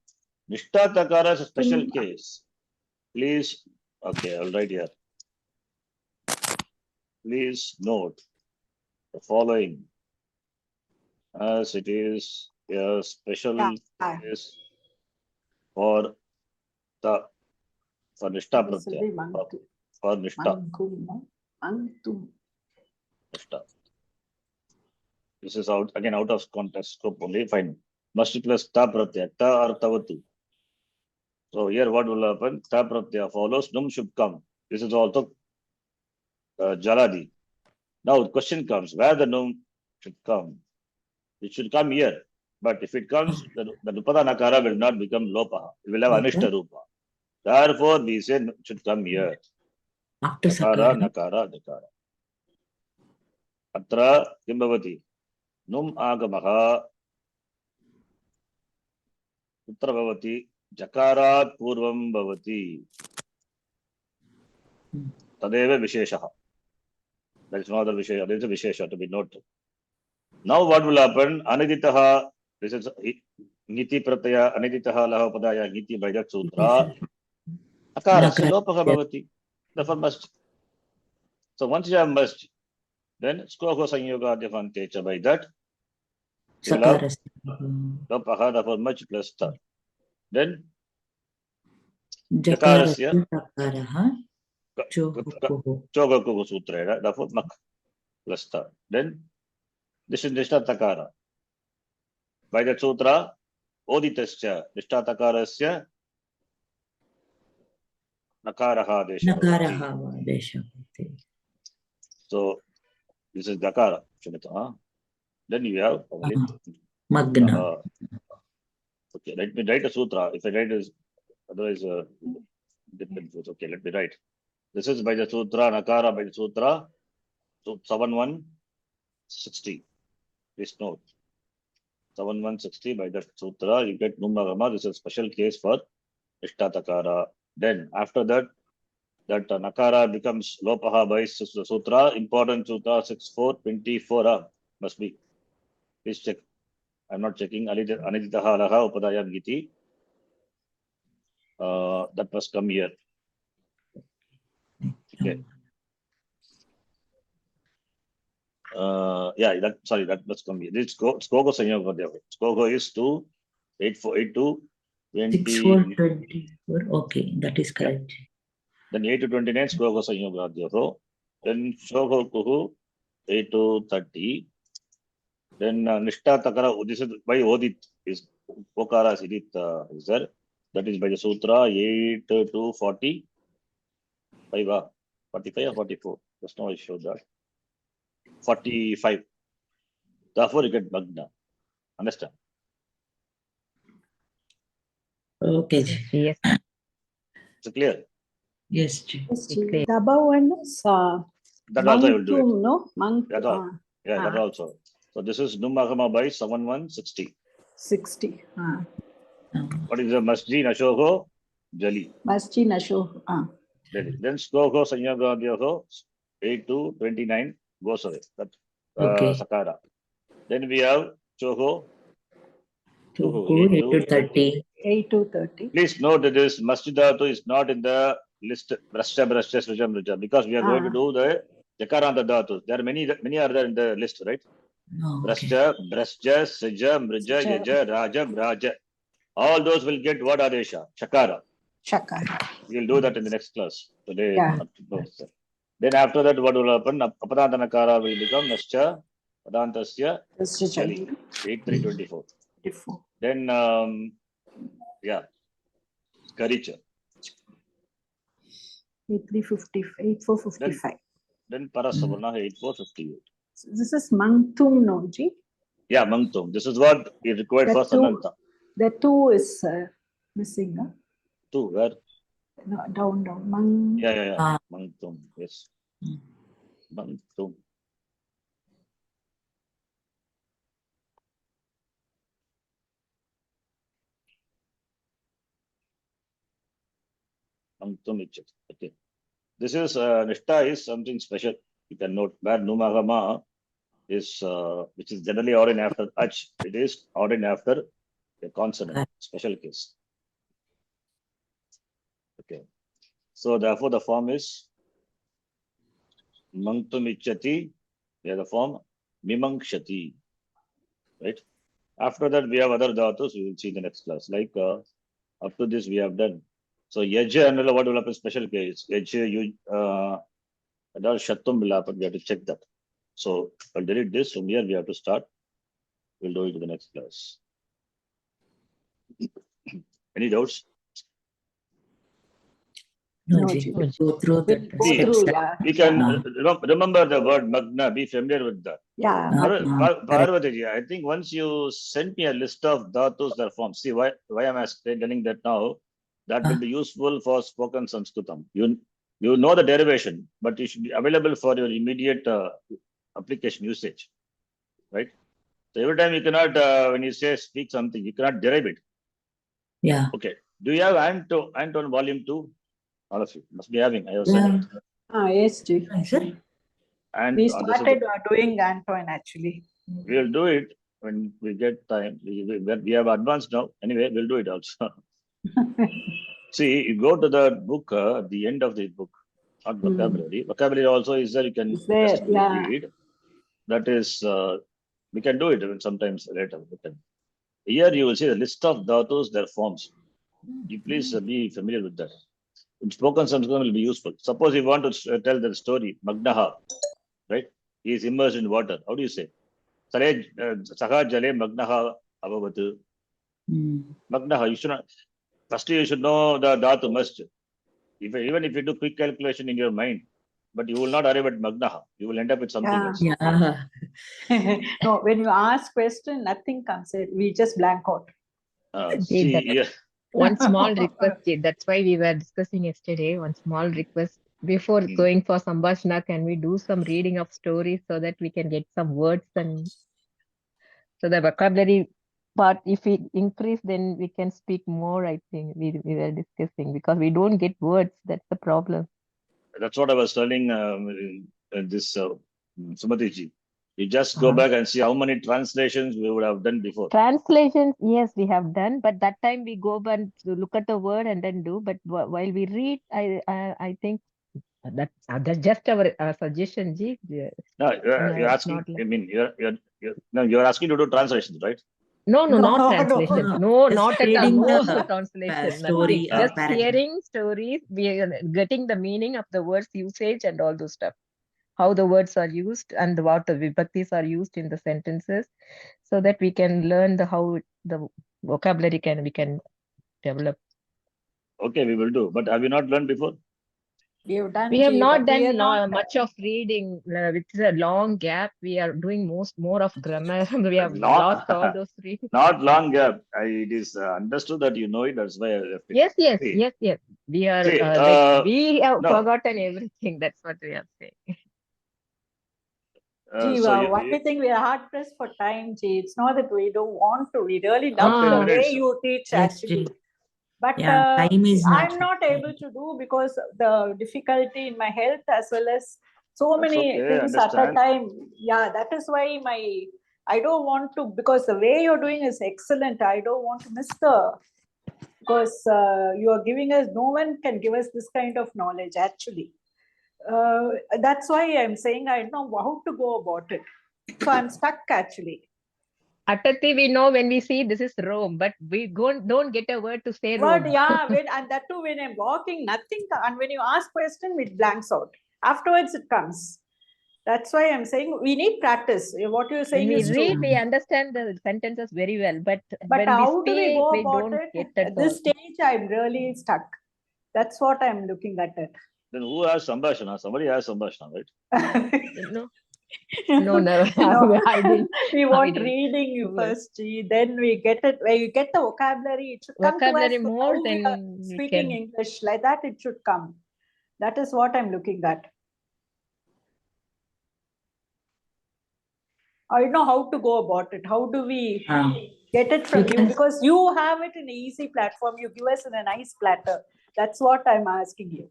Nishta takara is a special case. Please, okay, I'll write here. Please note the following as it is a special case for the for Nishta This will Pratyaya. be Mantu. For Nishta. Mankum, no? Mantum. Nishta. This is out again out of context scope only. Fine. Must plus ta pratyaya, ta or tavatu. So here what will happen? Ta pratyaya follows, num should come. This is also jaladi. Now the question comes, where the num should come? It should come here. But if it comes, the Nupada Nakara will not become Lopaha. It will have Anishta Rupa. Therefore, we say it should come here. After Nakara, Sakara. Nakara, Nakara. Atra Kimbavati. Num Agamaha. Putra Bhavati. Jakarat Purvam Bhavati. Tadeva Visheshaha. There is no other Vishesha. There is a Vishesha to be noted. Now what will happen? Aniditaha. This is Niti Pratyaya. Aniditaha Laha Padaya Niti Bhaijat Sutra. Akarasya Lopaha Bhavati. Therefore must. So once you have must, then Skoko Sanyoga Devantecha by that. You will have Sakara. Lopaha, therefore much plus ta. Then Jakara. Jakarasya Sakara. Chogaku Sutra, therefore mak plus ta. Then this is Nishta Takara. By that sutra, Oditasya, Nishta Takarasya, Nakaraha Desha. Nakaraha Desha. So this is Dakara. Then you have Magna. okay, let me write a sutra. If I write is otherwise different. Okay, let me write. This is by the sutra, Nakara by the sutra. So 7160. Please note. 7160 by that sutra, you get Numagama. This is a special case for Ishtatakara. Then after that, that Nakara becomes Lopaha by sutra. Important sutra 6424 must be. Please check. I'm not checking. Aniditaha Laha Upadayam Giti. That must come here. Okay. Yeah, that must come here. This Skogo Sanyoga. Skogo is 2, 8, 4, 8, 2, 20. 6, 4, 24. Okay, that is correct. Then 8 to 29, Skogo Sanyoga. Then Shogo Kuhu, 8 to 30. Then Nishta Takara, this is by Odit, is Okara Sidit is there. That is by the Sutra, 8 to 40. 45 or 44. Just now I showed that. 45. Therefore, you get Magna. Understand? Okay. Yes. Is it clear? Yes. Yes, Okay. the above one is That also I will do it. Mantum, no? Mantum. That all. Yeah, that also. So this is Numagama by 7160. 60. What is the Masjid Ashogo? Jali. Masjid Asho. Then Skogo Sanyoga Dyoho, 8 to 29 goes away. That Okay. Sakara. Then we have Chogo. So go 8 to 30. 8 to 30. Please note that this Masjidatu is not in the list Brashya, Srijam, because we are going to do the Jakaranta Dhatu. There are many are there in the list, right? Oh, okay. Brashya, Srijam, Mrija, Yaja, Raja, Raja. All those will get what Adesha? Shakara. Shakara. We'll do that in the next class. Today, Yeah. then after that, what will happen? Apadantanakara will become Nascha, Padantasya, This is Jali. 8324. 24. Then, yeah, Karicha. 8455. Then Parasavarna 8458. So this is Mantum, no, Ji? Yeah, Mangtum. This is what is required for Sananta. The 2 is missing. 2, where? No, down. Mang. Yeah. Mangtum, yes. Mangtum. Mangtum, okay. This is Nishta is something special. You can note where Numagama is which is generally ordained after ach. It is ordained after a consonant, special case. Okay. So therefore the form is Mangtumichati. We have the form Mimangshati. Right? After that, we have other dhatus we will see in the next class. Like up to this, we have done. So Yaja and what will happen special case? Yaja, you Shatum will happen. We have to check that. So I'll delete this. From here, we have to start. We'll do it in the next class. Any doubts? No, No, Ji, Ji. we'll go through We'll the go See, steps. through, yeah. We can Ah. remember the word Magna. Be familiar with that. Yeah. Correct. Parvati, I think once you sent me a list of dhatus, their forms. See why I'm telling that now. That will be useful for spoken Sanskritam. You know the derivation, but it should be available for your immediate application usage, right? So every time you cannot, when you say speak something, you cannot derive it. Yeah. Okay. Do you have Anton volume 2? All of you must be having. I have Yeah. sent it. Yes, Ji. Is it? And We this is the started doing Antoine actually. we'll do it when we get time. We have advanced now. Anyway, we'll do it also. See, you go to the book at the end of the book, not vocabulary. Vocabulary also is there. You can Is there? just Yeah. read. That is, we can do it even sometimes later. Here you will see the list of dhatus, their forms. You please be familiar with that. In spoken Sanskrit will be useful. Suppose you want to tell the story, Magnaha, right? He is immersed in water. How do you say? Saha jale magnaha abhavatu. Magnaha, you should not, first you should know the dhatu must. Even if you do quick calculation in your mind, but you will not arrive at magnaha. You will end up with something else. Yeah. No, when you ask question, nothing comes in. We just blank out. See, yeah. One small request, Ji, that's why we were discussing yesterday. One small request before going for Sambhashana, can we do some reading of stories so that we can get some words, and so the vocabulary part, if we increase, then we can speak more. I think we were discussing, because we don't get words. That's the problem. That's what I was telling this Sumati ji. You just go back and see how many translations we would have done before. Translations, yes, we have done, but that time we go back to look at the word and then do. But while we read, I think that's just our suggestion, Ji. No, you're it's asking. not like- I mean, you're asking to do translations, right? No, No, not no. translation. No, No, just not at all. reading No the, translation. story, Nothing. Just paragraph. hearing stories, we are getting the meaning of the words usage and all those stuff. How the words are used and what the vibhaktis are used in the sentences, so that we can learn how the vocabulary we can develop. Okay, we will do. But have you not learned before? We have done. We have Ji, not but we are done not- much of reading, which is a long gap. We are doing more of grammar. We have Long- lost all those three. Not long gap. It is understood that you know it. That's why I left it. Yes. See, We are see, we have no. forgotten everything. That's what we are saying. Ji, one thing we are hard pressed for time, Ji. It's not that we don't want to. We really love the way minutes. you teach, Yes, actually. Ji. But Yeah, time is not I'm not able to do because the difficulty in my health, as well as so That's many okay, things at a understand. time. Yeah, that is why I don't want to, because the way you're doing is excellent. I don't want to miss because you are giving us, no one can give us this kind of knowledge, actually. That's why I'm saying I don't know how to go about it. So I'm stuck, actually. Atati, we know when we see this is Rome, but we don't get a word to say But Rome. yeah, and that too, when I'm walking, nothing, and when you ask question, it blanks out. Afterwards, it comes. That's why I'm saying we need practice. What you're saying When we is read, true. we understand the sentences very well, but when how we do we speak, go we about don't it? get that At this stage, I'm really stuck. That's what I'm looking at it. Then who has Sambhashana? Somebody has Sambhashana, right? No, never. No. I didn't. We want didn't. reading first, then we get it. When you get the vocabulary, it should come Vocabulary to us more, how we are then we speaking can. English. Like that, it should come. That is what I'm looking at. I don't know how to go about it. How do we get it from you? Because you have it in an easy platform. You give us in a nice platter. That's what I'm asking you.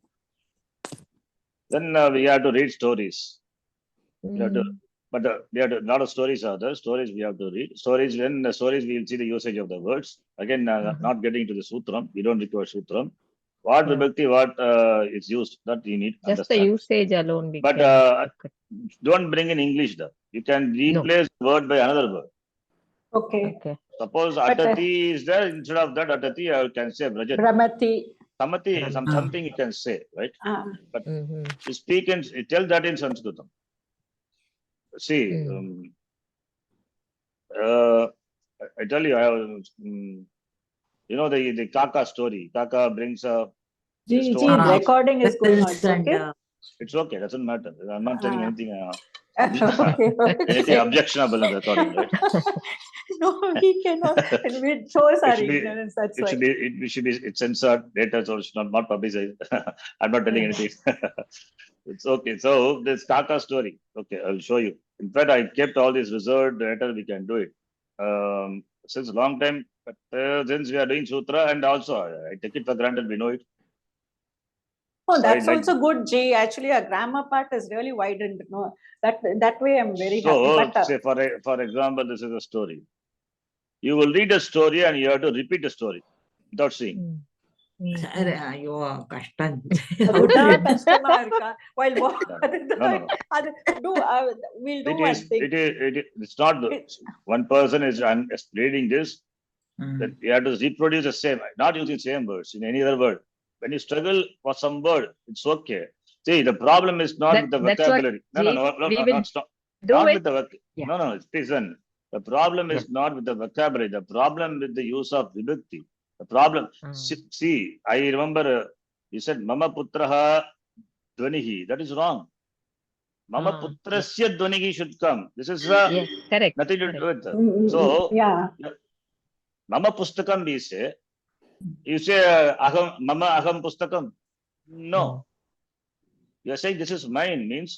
Then we have to read stories. We have to, but we have a lot of stories are there. Stories we have to read. Stories, when the stories we will see the usage of the words. Again, not getting into the sutram. We don't require sutram. What Yeah. vibhakti, what is used, that we need to Just the understand. usage alone we But can look at. don't bring in English there. You can No. replace the word by another word. Okay. Okay. Suppose But, atati is there, instead of that atati, I can say brajati. Brahmati. Samati, something you can say, right? But Mhm. you speak and tell that in Sanskritam. See, I tell you, I have, you know, the Kaka story. Kaka brings a Ji, stone. recording is going on. Pills It's and, okay. It's okay, doesn't matter. I'm not telling anything. Okay. Anything objectionable in the recording, right? No, we cannot. And it shows our should be- ignorance. That's It why. should be, it should be, it's censored data, so it's not publicized. I'm not telling anything. It's okay. So this Kaka story. Okay, I'll show you. In fact, I kept all this reserved data. We can do it. Since a long time, but since we are doing sutra, and also I take it for granted, we know it. Oh, So that's I like- also good, G. Actually, a grammar part is really widened. No, that way I'm very So happy. But say for example, this is a story. You will read a story and you have to repeat the story without seeing. ஐயோ கஷ்டம். அதுதான் கஷ்டமா இருக்கா? While No, no. we'll do one thing. It's not one person is reading this. Then you have to reproduce the same, not using same words in any other word. When you struggle for some word, it's okay. See, the problem is not with the That's what vocabulary. No, we will do not it. with the Yeah. No, listen. The problem is not with the vocabulary. The problem with the use of vibhakti. The problem. See, I remember you said Mama Putraha Dvanihi. That is wrong. Mama Putrasya Dvanihi should come. This is Yes, correct. nothing to do with that. So, Yeah. Mama Pustakam, we say. You say Mama Aham Pustakam. No. You are saying this is mine means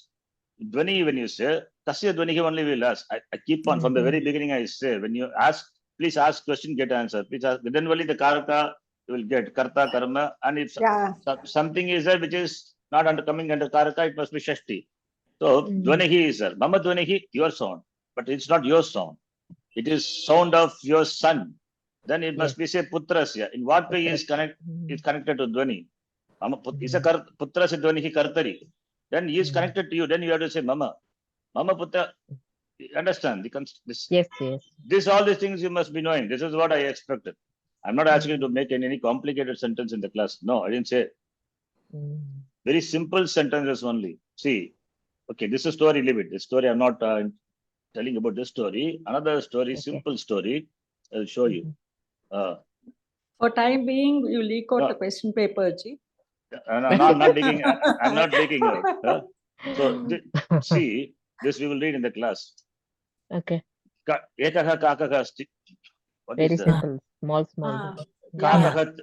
Dvani, when you say Tasya Dvanihi only will ask. I keep on from the very beginning. I say when you ask, please ask question, get answer. Please ask. Then only the karaka you will get karta karma, and if something is there which is not coming under karaka, it must be shashti. So Dvanihi is there. Mama Dvanihi, your sound, but it's not your sound. It is sound of your son. Then it must be say putrasya. In what way is connected to Dvani? Is a putrasya Dvanihi kartari. Then he is connected to you. Then you have to say Mama. Mama Putra. Understand? Yes. This all these things you must be knowing. This is what I expected. I'm not asking you to make any complicated sentence in the class. No, I didn't say. Very simple sentences only. See, okay, this is story, leave it. This story, I'm not telling about this story. Another story, simple story. I'll show you. For time being, you leak out the question paper, G. I'm not digging. I'm not digging out. So see, this we will read in the class. Okay. Ekaha kakaha asti. What Very is that? simple. Small. Kakaha.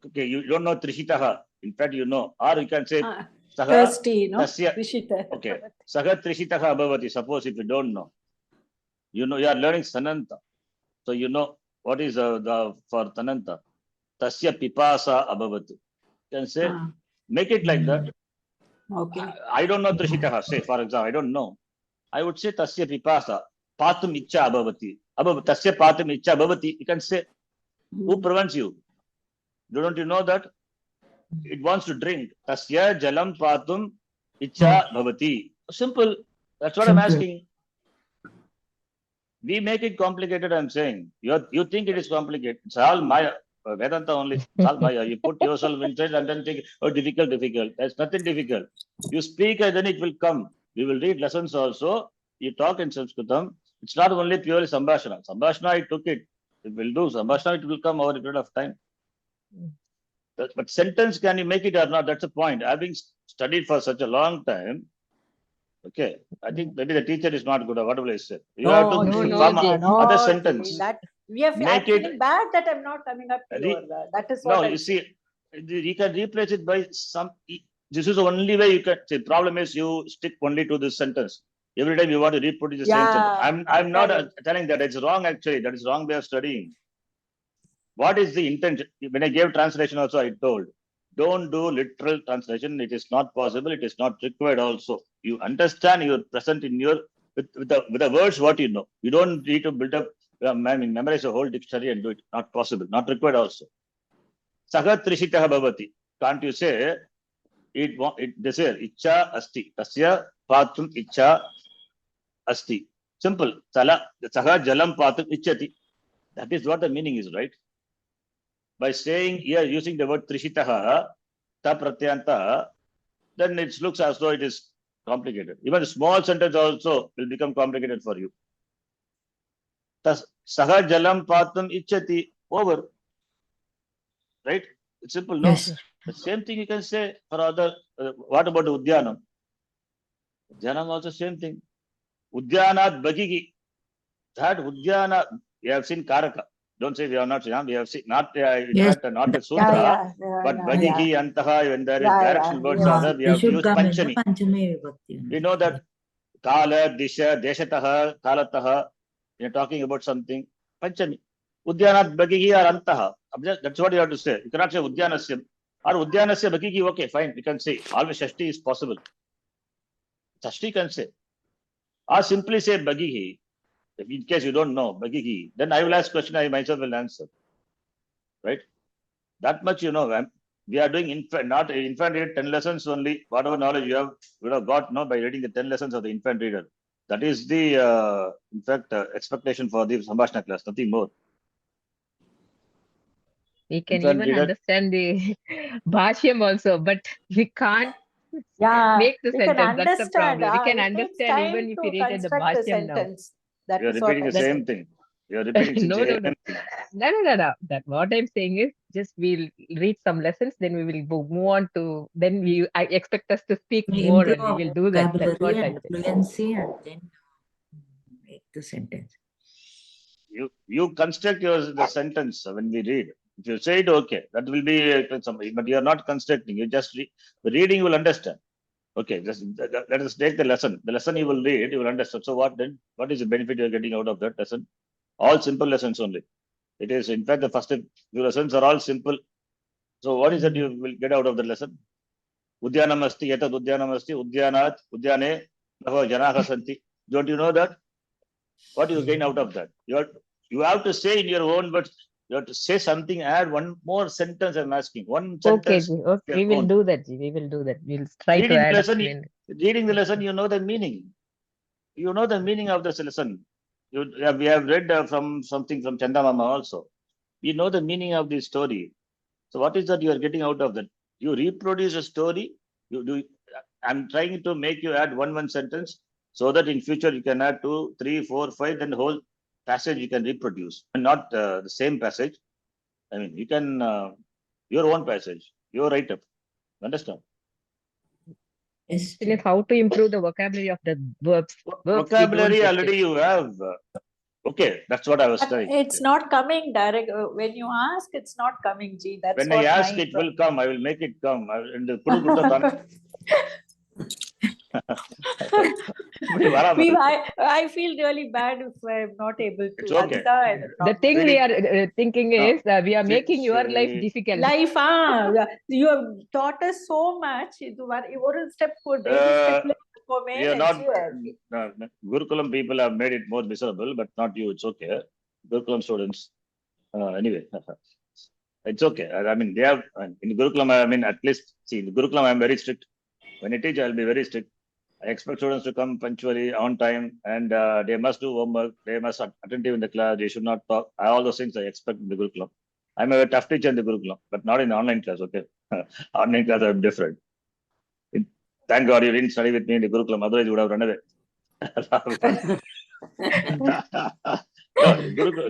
Okay, you don't know Trishitaha. In fact, you know. Or you can say Saha. Thirsty, no? Tasya. Trishita. Okay. Saha Trishitaha abhavati. Suppose if you don't know. You know, you are learning Sananta. So you know what is for Tananta. Tasya pipasa abhavati. You can say, make it like that. Okay. I don't know Trishitaha. Say, for example, I don't know. I would say Tasya pipasa. Patum icha abhavati. Tasya patum icha abhavati. You can say, who prevents you? Don't you know that? It wants to drink. Tasya jalam patum icha bhavati. Simple. That's what I'm asking. We make it complicated, I'm saying. You think it is complicated. It's all Maya. Vedanta only. It's all Maya. You put yourself inside and then think, oh, difficult. There's nothing difficult. You speak and then it will come. We will read lessons also. You talk in Sanskritam. It's not only purely Sambhashana. Sambhashana, I took it. It will do. Sambhashana, it will come over a period of time. But sentence, can you make it or not? That's the point. Having studied for such a long time, okay, I think maybe the teacher is not good or whatever I said. You have to form other sentence. That we are feeling bad that I'm not coming up to your, that is what you see, you can replace it by some. This is the only way you can say. Problem is you stick only to this sentence. Every time you want to reproduce the same sentence. I'm not telling that it's wrong actually. That is wrong way of studying. What is the intention? When I gave translation also, I told, don't do literal translation. It is not possible. It is not required also. You understand, you're present in your with the words what you know. You don't need to build up, memorize a whole dictionary and do it. Not possible, not required also. Saha trishitah bhavati. Can't you say it desire, icha asti, tasya patum icha asti. Simple. Saha jalam patum ichati. That is what the meaning is, right? By saying here, using the word trishitaha, ta pratyanta, then it looks as though it is complicated. Even a small sentence also will become complicated for you. Saha jalam patum ichati, over. Right? It's simple, no? Yes. The same thing you can say for other. What about Udyanam? Udyanam also same thing. Udyanat bagigi. That Udyana, we have seen Karaka. Don't say we have not seen. We have seen not in Yes. fact not a sutra, but yeah, bagigi antaha. When there is Yeah, directional words are there, we They have to should use come in the panchami. Panchami Vibhakti. We know that kala, disha, deshataha, kalataha. You're talking about something. Panchami. Udyanat bagigi or antaha. That's what you have to say. You cannot say Udyanasya or Udyanasya bagigi. Okay, fine. You can say. Always Shashti is possible. Shashti can say. Or simply say bagigi. If in case you don't know bagigi, then I will ask question. I myself will answer. Right? That much you know. We are doing not infant reader 10 lessons only. Whatever knowledge you have got by reading the 10 lessons of the infant reader. That is the in fact expectation for the Sambhashana class. Nothing more. We can Infant even reader. understand the Bhashyam also, but we can't yeah. make the We can sentence. That's the understand. problem. We can It takes understand time even if we to read the construct a Bhashyam now. sentence. That You are is what repeating the I'm same saying. thing. You are repeating the No. same thing. No. That what I'm saying is just we'll read some lessons, then we will move on to. Then I expect us to speak We more, improve and we our will do that. That's what vocabulary I and say. fluency and then make the sentence. You construct the sentence when we read. If you say it, okay, that will be something. But you are not constructing. You just the reading you will understand. Okay, just let us take the lesson. The lesson you will read, you will understand. So what then? What is the benefit you are getting out of that lesson? All simple lessons only. It is, in fact, the first few lessons are all simple. So what is that you will get out of the lesson? Udyanam asti, yatad udyanam asti, udyanat, udyane, bhava janaha santi. Don't you know that? What do you gain out of that? You have to say in your own words. You have to say something. Add one more sentence. I'm asking one Okay, sentence. Ji. Okay, we will do that. Ji. We will do that. We'll try to Reading the add up. lesson. Reading the lesson, you know the meaning. You know the meaning of this lesson. We have read from something from Chandamama also. You know the meaning of the story. So what is that you are getting out of that? You reproduce a story. You do. I'm trying to make you add one sentence so that in future you can add 2, 3, 4, 5. Then the whole passage you can reproduce, and not the same passage. I mean, you can your own passage, your write up. Understand? Yes. Still is how to improve the vocabulary of the verbs. Verbs we don't Vocabulary get already it. you have. Okay, that's what I was But saying. it's not coming direct. When you ask, it's not coming, G. That's When what I ask, my it will come. I will make it come. In the Kudu Kutta I feel really bad if I'm not able It's to. okay. The thing we Reading. are thinking No. is we are making your life difficult. Life, you have taught us so much. One step for baby step. We are not. Gurukulam people have made it more miserable, but not you. It's okay. Gurukulam students. Anyway, it's okay. I mean, they have in Gurukulam. I mean, at least see in Gurukulam, I'm very strict. When I teach, I'll be very strict. I expect students to come punctually on time, and they must do homework. They must attentive in the class. They should not talk. All those things I expect in the Gurukulam. I'm a tough teacher in the Gurukulam, but not in the online class. Okay, online class I'm different. Thank God you didn't study with me in the Gurukulam. Otherwise, you would have run away. No,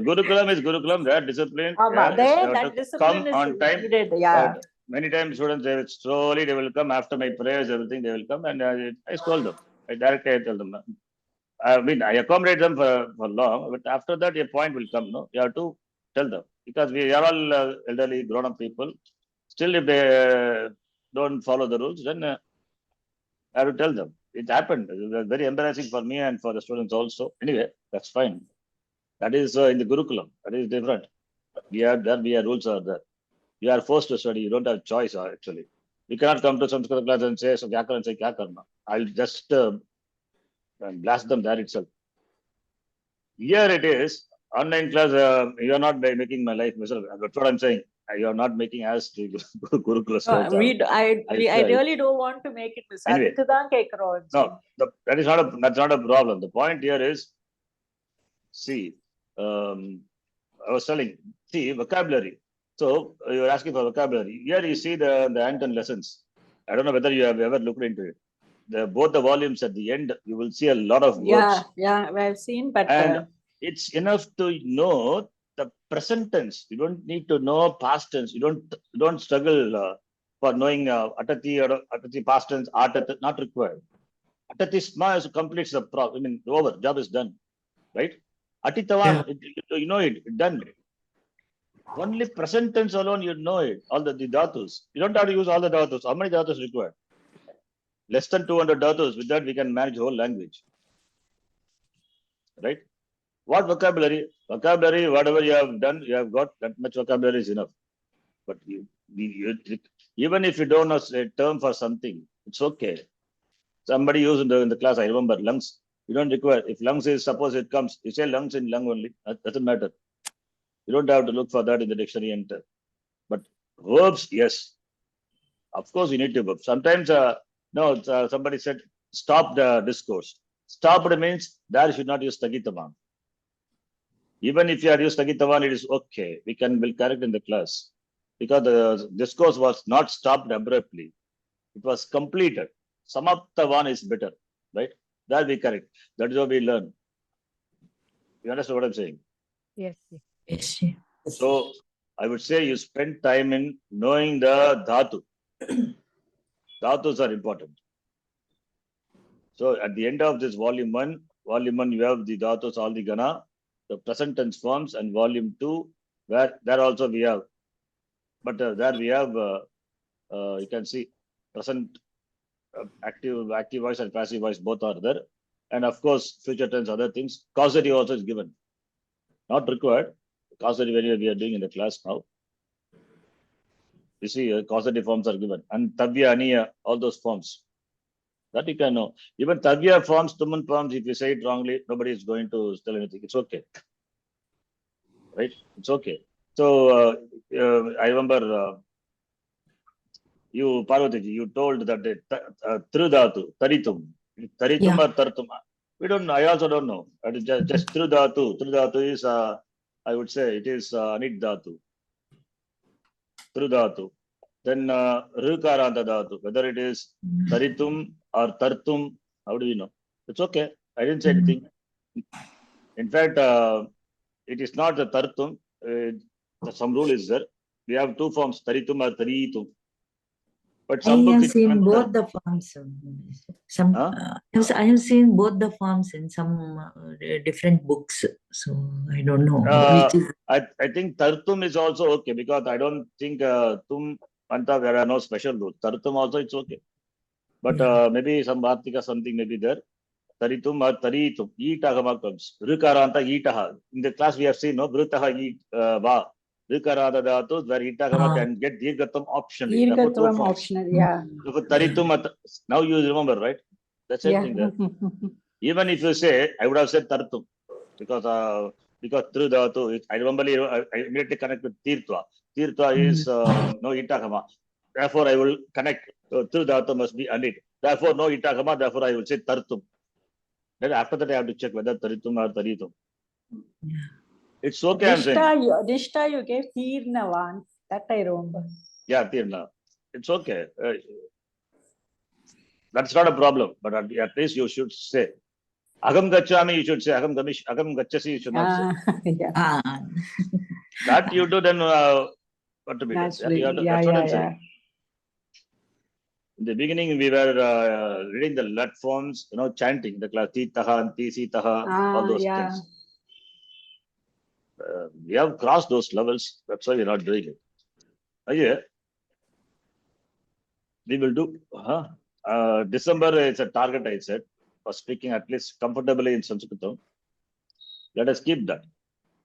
Gurukulam is Gurukulam. They are disciplined. That discipline come on is time. needed. Yeah. Many times students, they will slowly, they will come after my prayers, everything, they will come, and I scold them. I directly tell them. I mean, I accommodate them for long, but after that, a point will come. No, you have to tell them because we are all elderly, grown-up people. Still, if they don't follow the rules, then I have to tell them. It happened. It was very embarrassing for me and for the students also. Anyway, that's fine. That is in the Gurukulam. That is different. We are rules are there. You are forced to study. You don't have choice actually. You cannot come to Sanskrit class and say, so kya karna, say kya karna. I'll just and blast them there itself. Here it is online class. You are not making my life miserable. That's what I'm saying. You are not making as to Gurukula No, students. I tried. really don't want to make it miss. Anyway. அதுக்குதான் கேக்குறோம். No, that's not a problem. The point here is, see, I was telling, see, vocabulary. So you are asking for vocabulary. Here you see the Anton lessons. I don't know whether you have ever looked into it. Both the volumes at the end, you will see a lot of words. Yeah, I've seen, but And it's enough to know the present tense. You don't need to know past tense. You don't struggle for knowing atati past tense, not required. Atati sma completes the problem. I mean, over, job is done, right? Atitavan, you know it, done. Only present tense alone, you know it, all the dhatus. You don't have to use all the dhatus. How many dhatus required? Less than 200 dhatus. With that, we can manage the whole language, right? What vocabulary? Vocabulary, whatever you have done, you have got, that much vocabulary is enough. But even if you don't know a term for something, it's okay. Somebody used in the class, I remember, lungs. You don't require, if lungs is, suppose it comes, you say lungs in lung only, that doesn't matter. You don't have to look for that in the dictionary and but verbs, yes. Of course, you need to verb. Sometimes, somebody said, stop the discourse. Stopped means there should not use Tagitavan. Even if you are used Tagitavan, it is okay. We'll correct in the class. Because the discourse was not stopped abruptly. It was completed. Samaptavan is better, right? That we correct. That is what we learn. You understand what I'm saying? Yes. Yes. So I would say you spend time in knowing the dhatu. Dhatus are important. So at the end of this volume one, you have the dhatus, all the gana, the present tense forms, and volume 2, where there also we have. But there we have, you can see present active voice and passive voice, both are there. And of course, future tense, other things. Causative also is given. Not required. Causative we are doing in the class now. You see, causative forms are given. And Tavya, Aniya, all those forms. That you can know. Even Tavya forms, Tuman forms, if you say it wrongly, nobody is going to tell anything. It's okay. Right? It's okay. So, I remember you, Parvatiji, you told that Trudhatu, Taritum. Taritum or Tartum. We don't know. I also don't know. It is just Trudhatu. Trudhatu is, I would say, it is Anit Dhatu. Trudhatu. Then Rukaranta Dhatu. Whether it is Taritum or Tartum, how do you know? It's okay. I didn't say anything. In fact, it is not the Tartum. Some rule is there. We have two forms, Taritum or Taritum. But some I have seen both the forms. I have seen both the forms in some different books. So I don't know. I think Tartum is also okay because I don't think Tum Anta there are no special rules. Tartum also it's okay. But maybe some Bhartika something may be there. Taritum or Taritum. Itagama comes. Rukaranta Itaha. In the class we have seen no Vrutaha Va. Rukaranta Dhatu where Itagama can get Dirgatam optionally. Dirgatam optional, yeah. Taritum, now you remember, right? That's everything there. Even if you say, I would have said Tartum because through Dhatu, I remember I immediately connect with Tirtva. Tirtva is no Itagama. Therefore, I will connect. Through Dhatu must be Anit. Therefore, no Itagama. Therefore, I will say Tartum. Then after that, I have to check whether Taritum or Taritum. It's okay, I'm saying. Dishta, you gave Tirnavan. That I remember. Yeah, Tirna. It's okay. That's not a problem. But at least you should say. Agam Gachami, you should say. Agam Gachasi, you should not say. Yeah. That you do, then what to be done? That's what I'm saying. In the beginning, we were reading the lat forms, chanting the class, Titaha and Tisitaha, all those things. We have crossed those levels. That's why we're not doing it. Yeah. We will do. December is a target, I said, for speaking at least comfortably in Sanskritam. Let us keep that.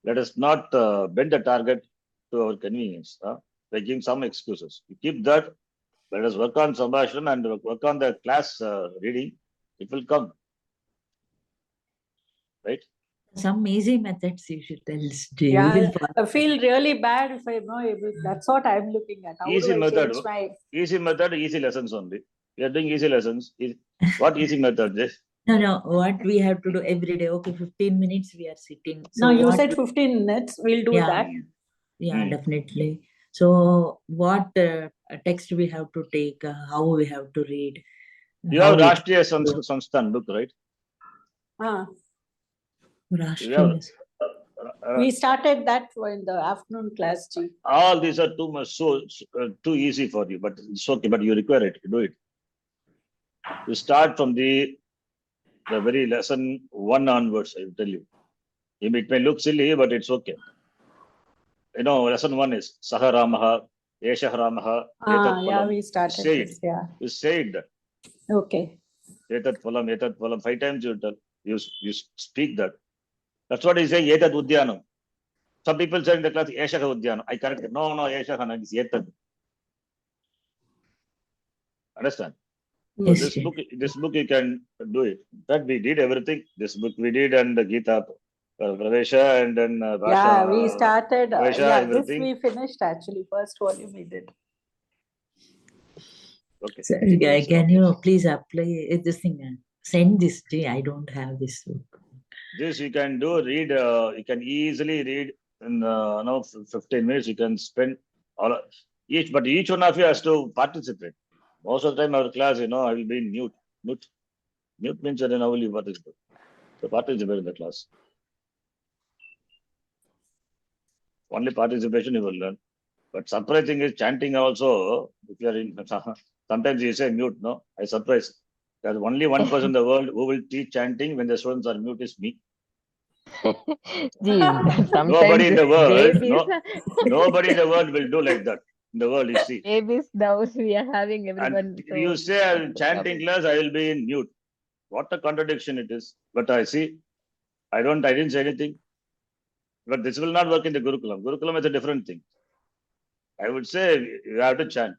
Let us not bend the target to our convenience by giving some excuses. We keep that. Let us work on Sambhashram and work on the class reading. It will come. right? Some easy methods you should tell us. We Yeah, will follow. I feel really bad if I'm not able. That's what I'm looking at. How Easy do I method. change my? Easy method, easy lessons only. We are doing easy lessons. What easy method? No, what we have to do every day. Okay, 15 minutes we are sitting. No, you what said we- 15 minutes. We'll do Yeah. that. Yeah, Hmm. definitely. So what text we have to take, how we have to read. You how have we- Rashtriya Sansthan book, right? Ah, Rashtriya. we started that in the afternoon class, G. All these are too much too easy for you, but it's okay. But you require it. You do it. You start from the very lesson 1 onwards. I will tell you. It may look silly, but it's okay. You know, lesson 1 is Saha Ramaha, Yeshah Ramaha, Ah, Etat yeah, Phalam. we started Say this. it. Yeah. You say it. Okay. Etat Phalam, 5 times you tell. You speak that. That's what he say. Etat Udyanam. Some people say in the class, Yeshah Udyanam. I correct it. No, Yeshah, it's Etat. Understand? So Yes, this yes. book you can do it. In fact, we did everything. This book we did, and the Gita, Pravesha, and then Yeah, Bhasha, we started. Pravesha, Yeah, this everything. we finished actually. First volume we did. Okay. So, So we'll stop can here. you please apply this thing? Send this to I don't have this book. This you can do. Read. You can easily read in 15 minutes. You can spend all but each one of you has to participate. Most of the time, our class, I will be in mute. Mute means that how will you participate? So participate in the class. Only participation you will learn. But surprising is chanting also. If you are in, sometimes you say mute. No, I surprise. There's only one person in the world who will teach chanting when the students are mute is me. Gee, Nobody sometimes in the world, babies, nobody in the world will do like that. In the world, you see. babies now we are having And everyone. you So say that's I'm the chanting problem. class, I will be in mute. What a contradiction it is. But I see, I didn't say anything. But this will not work in the Gurukulam. Gurukulam is a different thing. I would say you have to chant.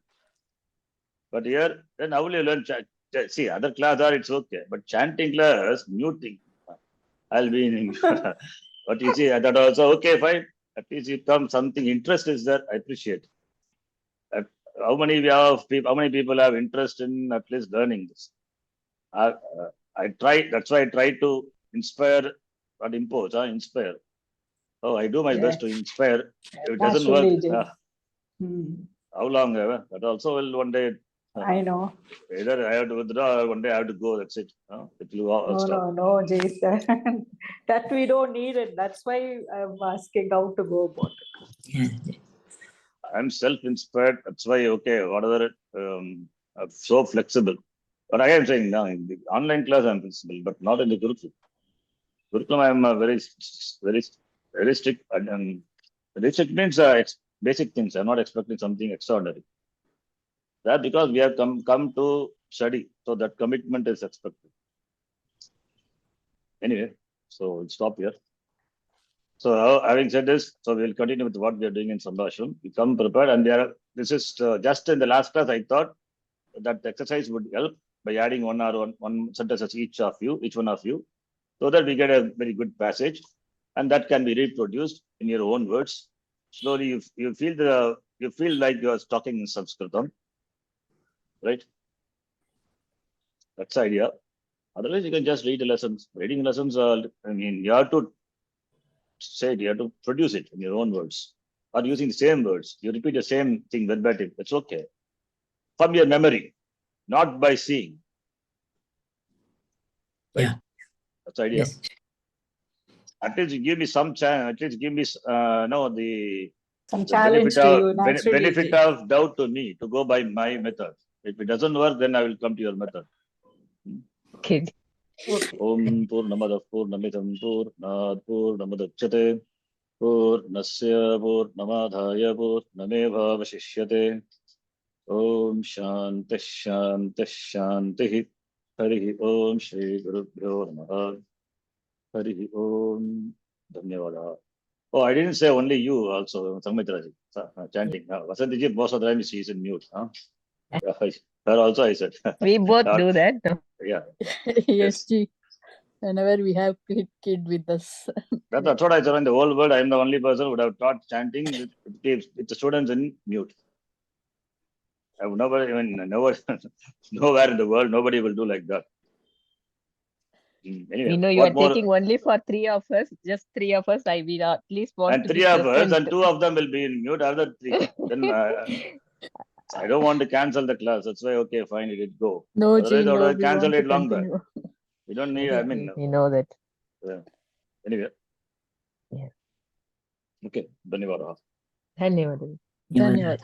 But here, then how will you learn chant? See, other class are, it's okay. But chanting class, muting. I'll be in. But you see, that also, okay, fine. At least you come, something interest is there. I appreciate. How many people have interest in at least learning this? I try. That's why I try to inspire, not impose. Inspire. Oh, I do my best to inspire. If it doesn't work, Naturally, Jay. how long? That also will one day. I know. Either I have to withdraw or one day I have to go. That's it. It will all stop. No, Jay. That we don't need it. That's why I'm asking how to go about it. Yeah. I'm self-inspired. That's why, okay, whatever, I'm so flexible. But I am saying now, in the online class, I'm flexible, but not in the Gurukulam. Gurukulam, I'm very strict. And very strict means basic things. I'm not expecting something extraordinary. That because we have come to study, so that commitment is expected. Anyway, so we'll stop here. So having said this, so we'll continue with what we are doing in Sambhasham. We come prepared, and this is just in the last class. I thought that the exercise would help by adding one sentence as each one of you, so that we get a very good passage, and that can be reproduced in your own words. Slowly, you feel like you are talking in Sanskritam, right? That's the idea. Otherwise, you can just read the lessons. Reading lessons are, you have to say it, you have to produce it in your own words, or using the same words. You repeat the same thing verbatim. That's okay. From your memory, not by seeing. Right? Yeah. That's the idea. Yes. At least give me some chance. At least give me Some challenge to you, naturally. benefit of doubt to me to go by my method. If it doesn't work, then I will come to your method. Okay. Om Purnamadav Purnamidam Purnad Purnamadachyate Purnasya Purnamadhaya Purnameva Vashishyate Om Shanti Shanti Shanti Hari Om Shri Gurubhyo Namaha Hari Om Dhanyavada. Oh, I didn't say only you also, Sangmitraji, chanting. Vasantiji, most of the time she is in mute. Her also I said. We both do that. Yeah. Yes, G. whenever we have kid with us. That's what I said. In the whole world, I am the only person who would have taught chanting with the students in mute. I would never even nowhere in the world nobody will do like that. Anyway, We know you what are more? taking only for 3 of us, just 3 of us. I will at least want And to 3 be of us, present. and 2 of them will be in mute. Other 3, then I don't want to cancel the class. That's why okay, fine, it did go. No, Otherwise, Ji, I would no, have we want cancelled to it long back. continue. We don't need. I mean, We know that. anyway. Yeah. Okay, धन्यवाद. Dhanyawad. Dhanyawad.